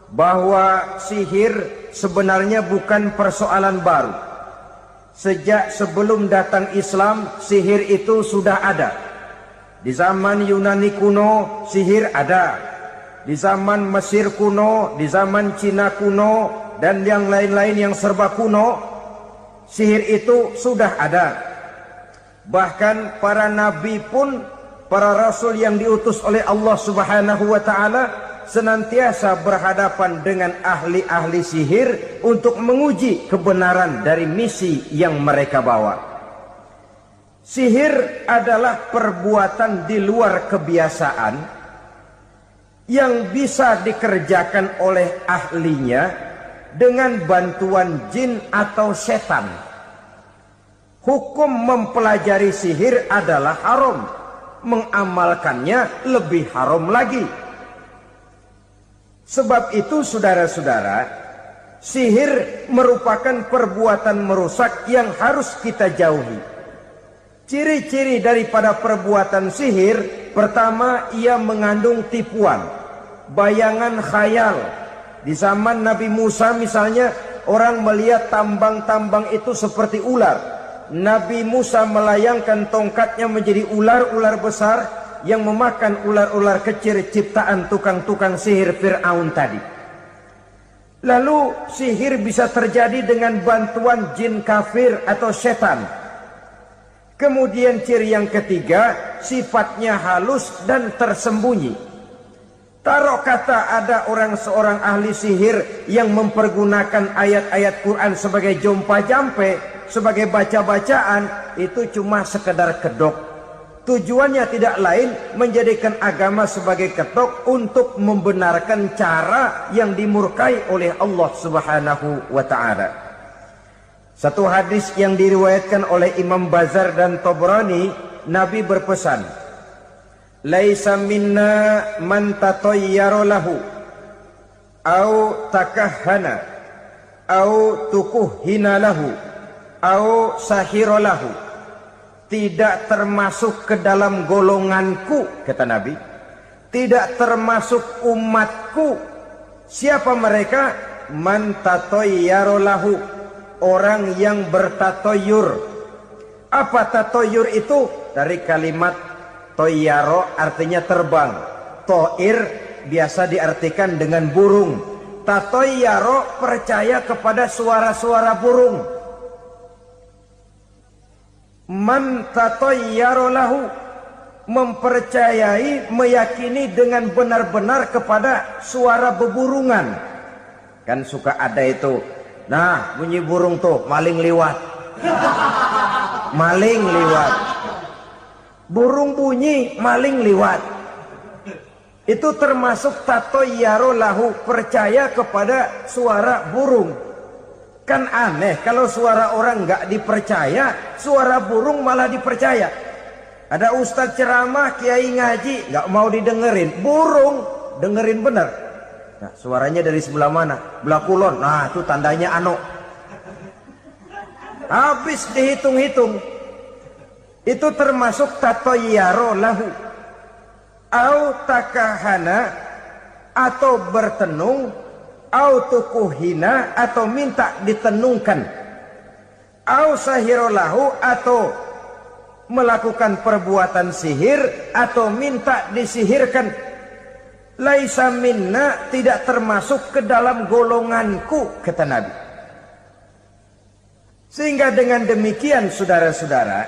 bahwa sihir sebenarnya bukan persoalan baru. Sejak sebelum datang Islam, sihir itu sudah ada. Di zaman Yunani kuno, sihir ada. Di zaman Mesir kuno, di zaman Cina kuno, dan yang lain-lain yang serba kuno, sihir itu sudah ada. Bahkan para nabi pun, para rasul yang diutus oleh Allah Subhanahu wa ta'ala, senantiasa berhadapan dengan ahli-ahli sihir untuk menguji kebenaran dari misi yang mereka bawa. Sihir adalah perbuatan di luar kebiasaan yang bisa dikerjakan oleh ahlinya dengan bantuan jin atau setan. Hukum mempelajari sihir adalah haram, mengamalkannya lebih haram lagi. Sebab itu saudara-saudara, sihir merupakan perbuatan merusak yang harus kita jauhi. Ciri-ciri daripada perbuatan sihir, pertama, ia mengandung tipuan, bayangan khayal. Di zaman Nabi Musa misalnya, orang melihat tambang-tambang itu seperti ular. Nabi Musa melayangkan tongkatnya menjadi ular-ular besar yang memakan ular-ular kecil ciptaan tukang-tukang sihir Fir'aun tadi. Lalu sihir bisa terjadi dengan bantuan jin kafir atau setan. Kemudian ciri yang ketiga, sifatnya halus dan tersembunyi. Taruh kata ada seorang ahli sihir yang mempergunakan ayat-ayat Quran sebagai jompa-jampe, sebagai baca-bacaan, itu cuma sekedar kedok. Tujuannya tidak lain menjadikan agama sebagai ketok untuk membenarkan cara yang dimurkai oleh Allah Subhanahu wa ta'ala. Satu hadis yang diriwayatkan oleh Imam Bazar dan Tabrani, Nabi berpesan, "Laisa minna man tatayyara lahu au takahhana au tukuhhina lahu au sahira lahu." Tidak termasuk ke dalam golonganku, kata Nabi. Tidak termasuk umatku. Siapa mereka? Man tatayyara lahu, orang yang bertatoyur. Apa tatoyur itu? Dari kalimat toyaro, artinya terbang. Toir biasa diartikan dengan burung. Tatoyaro percaya kepada suara-suara burung. Man tatayyara lahu, mempercayai, meyakini dengan benar-benar kepada suara beburungan. Kan suka ada itu, nah bunyi burung tuh, maling liwat. Maling liwat. Burung bunyi, maling liwat. Itu termasuk tatayyara lahu, percaya kepada suara burung. Kan aneh kalau suara orang nggak dipercaya, suara burung malah dipercaya. Ada ustadz ceramah, kiai ngaji, nggak mau didengerin, burung dengerin bener. Nah, suaranya dari sebelah mana? Belah kulon. Nah, itu tandanya ano. Habis dihitung-hitung. Itu termasuk tatayyara lahu. Au takahana, atau bertenung, au tukuhina, atau minta ditenungkan, au sahirolahu, atau melakukan perbuatan sihir atau minta disihirkan. Laisa minna, tidak termasuk ke dalam golonganku, kata Nabi. Sehingga dengan demikian saudara-saudara,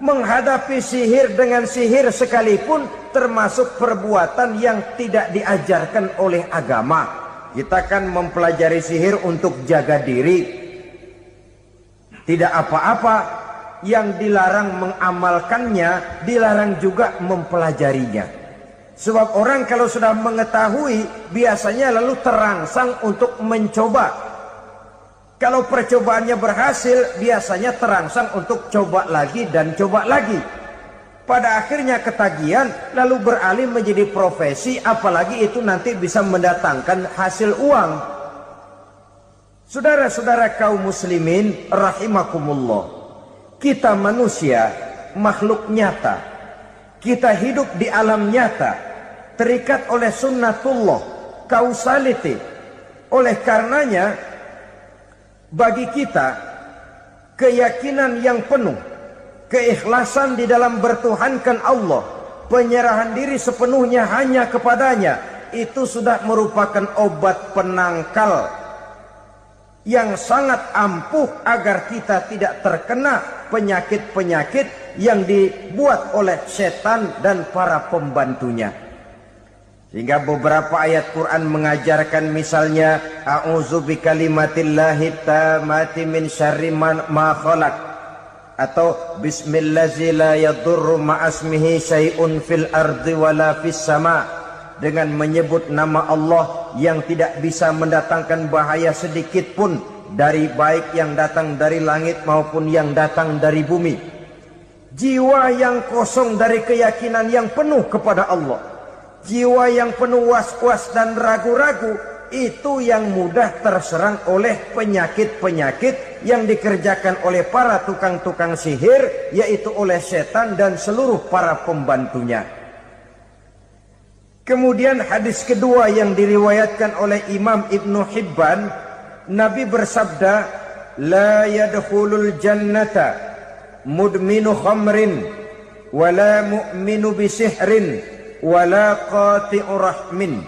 menghadapi sihir dengan sihir sekalipun termasuk perbuatan yang tidak diajarkan oleh agama. Kita kan mempelajari sihir untuk jaga diri. Tidak apa-apa, yang dilarang mengamalkannya, dilarang juga mempelajarinya. Sebab orang kalau sudah mengetahui, biasanya lalu terangsang untuk mencoba. Kalau percobaannya berhasil, biasanya terangsang untuk coba lagi dan coba lagi. Pada akhirnya ketagihan, lalu beralih menjadi profesi, apalagi itu nanti bisa mendatangkan hasil uang. Saudara-saudara kaum muslimin rahimakumullah, kita manusia makhluk nyata. Kita hidup di alam nyata, terikat oleh sunnatullah, causality. Oleh karenanya, bagi kita keyakinan yang penuh, keikhlasan di dalam bertuhankan Allah, penyerahan diri sepenuhnya hanya kepadanya, itu sudah merupakan obat penangkal yang sangat ampuh agar kita tidak terkena penyakit-penyakit yang dibuat oleh setan dan para pembantunya. Sehingga beberapa ayat Quran mengajarkan, misalnya a'udzu bikalimatillahi tammati min syarri ma khalaq, atau bismillazi la yadurru ma'asmihi syai'un fil ardi wala fis sama, dengan menyebut nama Allah yang tidak bisa mendatangkan bahaya sedikit pun, dari baik yang datang dari langit maupun yang datang dari bumi. Jiwa yang kosong dari keyakinan yang penuh kepada Allah, jiwa yang penuh was-was dan ragu-ragu, itu yang mudah terserang oleh penyakit-penyakit yang dikerjakan oleh para tukang-tukang sihir, yaitu oleh setan dan seluruh para pembantunya. Kemudian hadis kedua yang diriwayatkan oleh Imam Ibnu Hibban, Nabi bersabda, la yadkhulul jannata mudminu khamrin wala mu'minu bisihrin wala qati'u rahmin.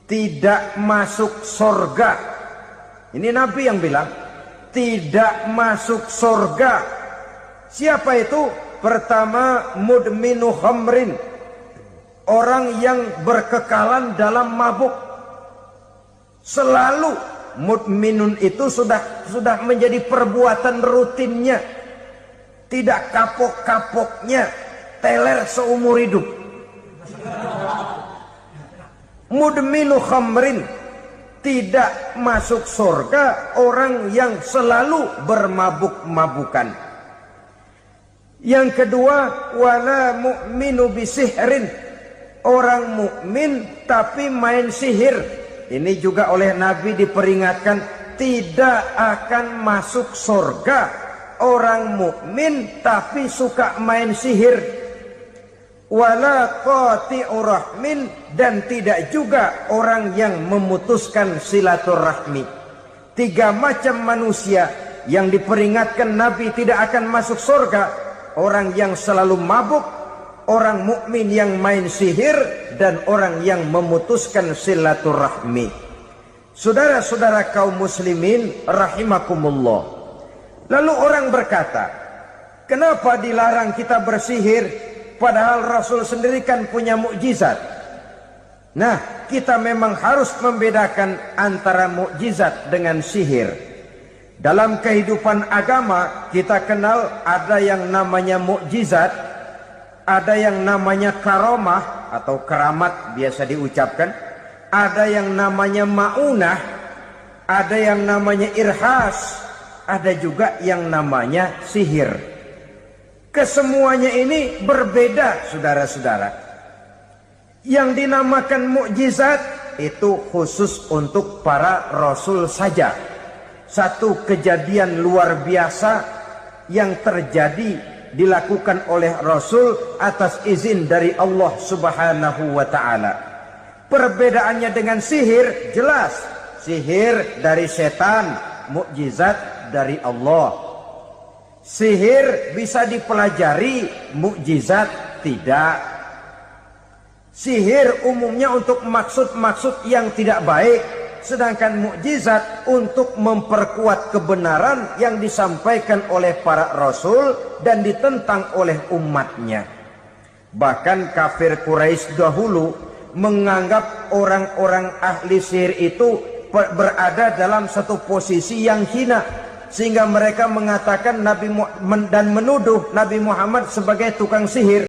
Tidak masuk surga. Ini Nabi yang bilang, tidak masuk surga. Siapa itu? Pertama, mudminu khamrin, orang yang berkekalan dalam mabuk. Selalu mudminun itu sudah menjadi perbuatan rutinnya, tidak kapok-kapoknya, teler seumur hidup. Mudminu khamrin, tidak masuk surga orang yang selalu bermabuk-mabukan. Yang kedua, wala mu'minu bisihrin, orang mukmin tapi main sihir. Ini juga oleh Nabi diperingatkan, tidak akan masuk surga orang mukmin tapi suka main sihir. Wala qati'u rahmin, dan tidak juga orang yang memutuskan silaturahmi. 3 macam manusia yang diperingatkan Nabi tidak akan masuk surga: orang yang selalu mabuk, orang mukmin yang main sihir, dan orang yang memutuskan silaturahmi. Saudara-saudara kaum muslimin rahimakumullah. Lalu orang berkata, kenapa dilarang kita bersihir? Padahal Rasul sendiri kan punya mukjizat. Nah, kita memang harus membedakan antara mukjizat dengan sihir. Dalam kehidupan agama kita kenal ada yang namanya mukjizat, ada yang namanya karomah atau keramat biasa diucapkan, ada yang namanya maunah, ada yang namanya irhas, ada juga yang namanya sihir. Kesemuanya ini berbeda, saudara-saudara. Yang dinamakan mukjizat itu khusus untuk para rasul saja. Satu kejadian luar biasa yang terjadi dilakukan oleh rasul atas izin dari Allah Subhanahu wa taala. Perbedaannya dengan sihir jelas. Sihir dari setan, mukjizat dari Allah. Sihir bisa dipelajari, mukjizat tidak. Sihir umumnya untuk maksud-maksud yang tidak baik, sedangkan mukjizat untuk memperkuat kebenaran yang disampaikan oleh para rasul dan ditentang oleh umatnya. Bahkan kafir Quraisy dahulu menganggap orang-orang ahli sihir itu berada dalam satu posisi yang hina, sehingga mereka mengatakan dan menuduh Nabi Muhammad sebagai tukang sihir.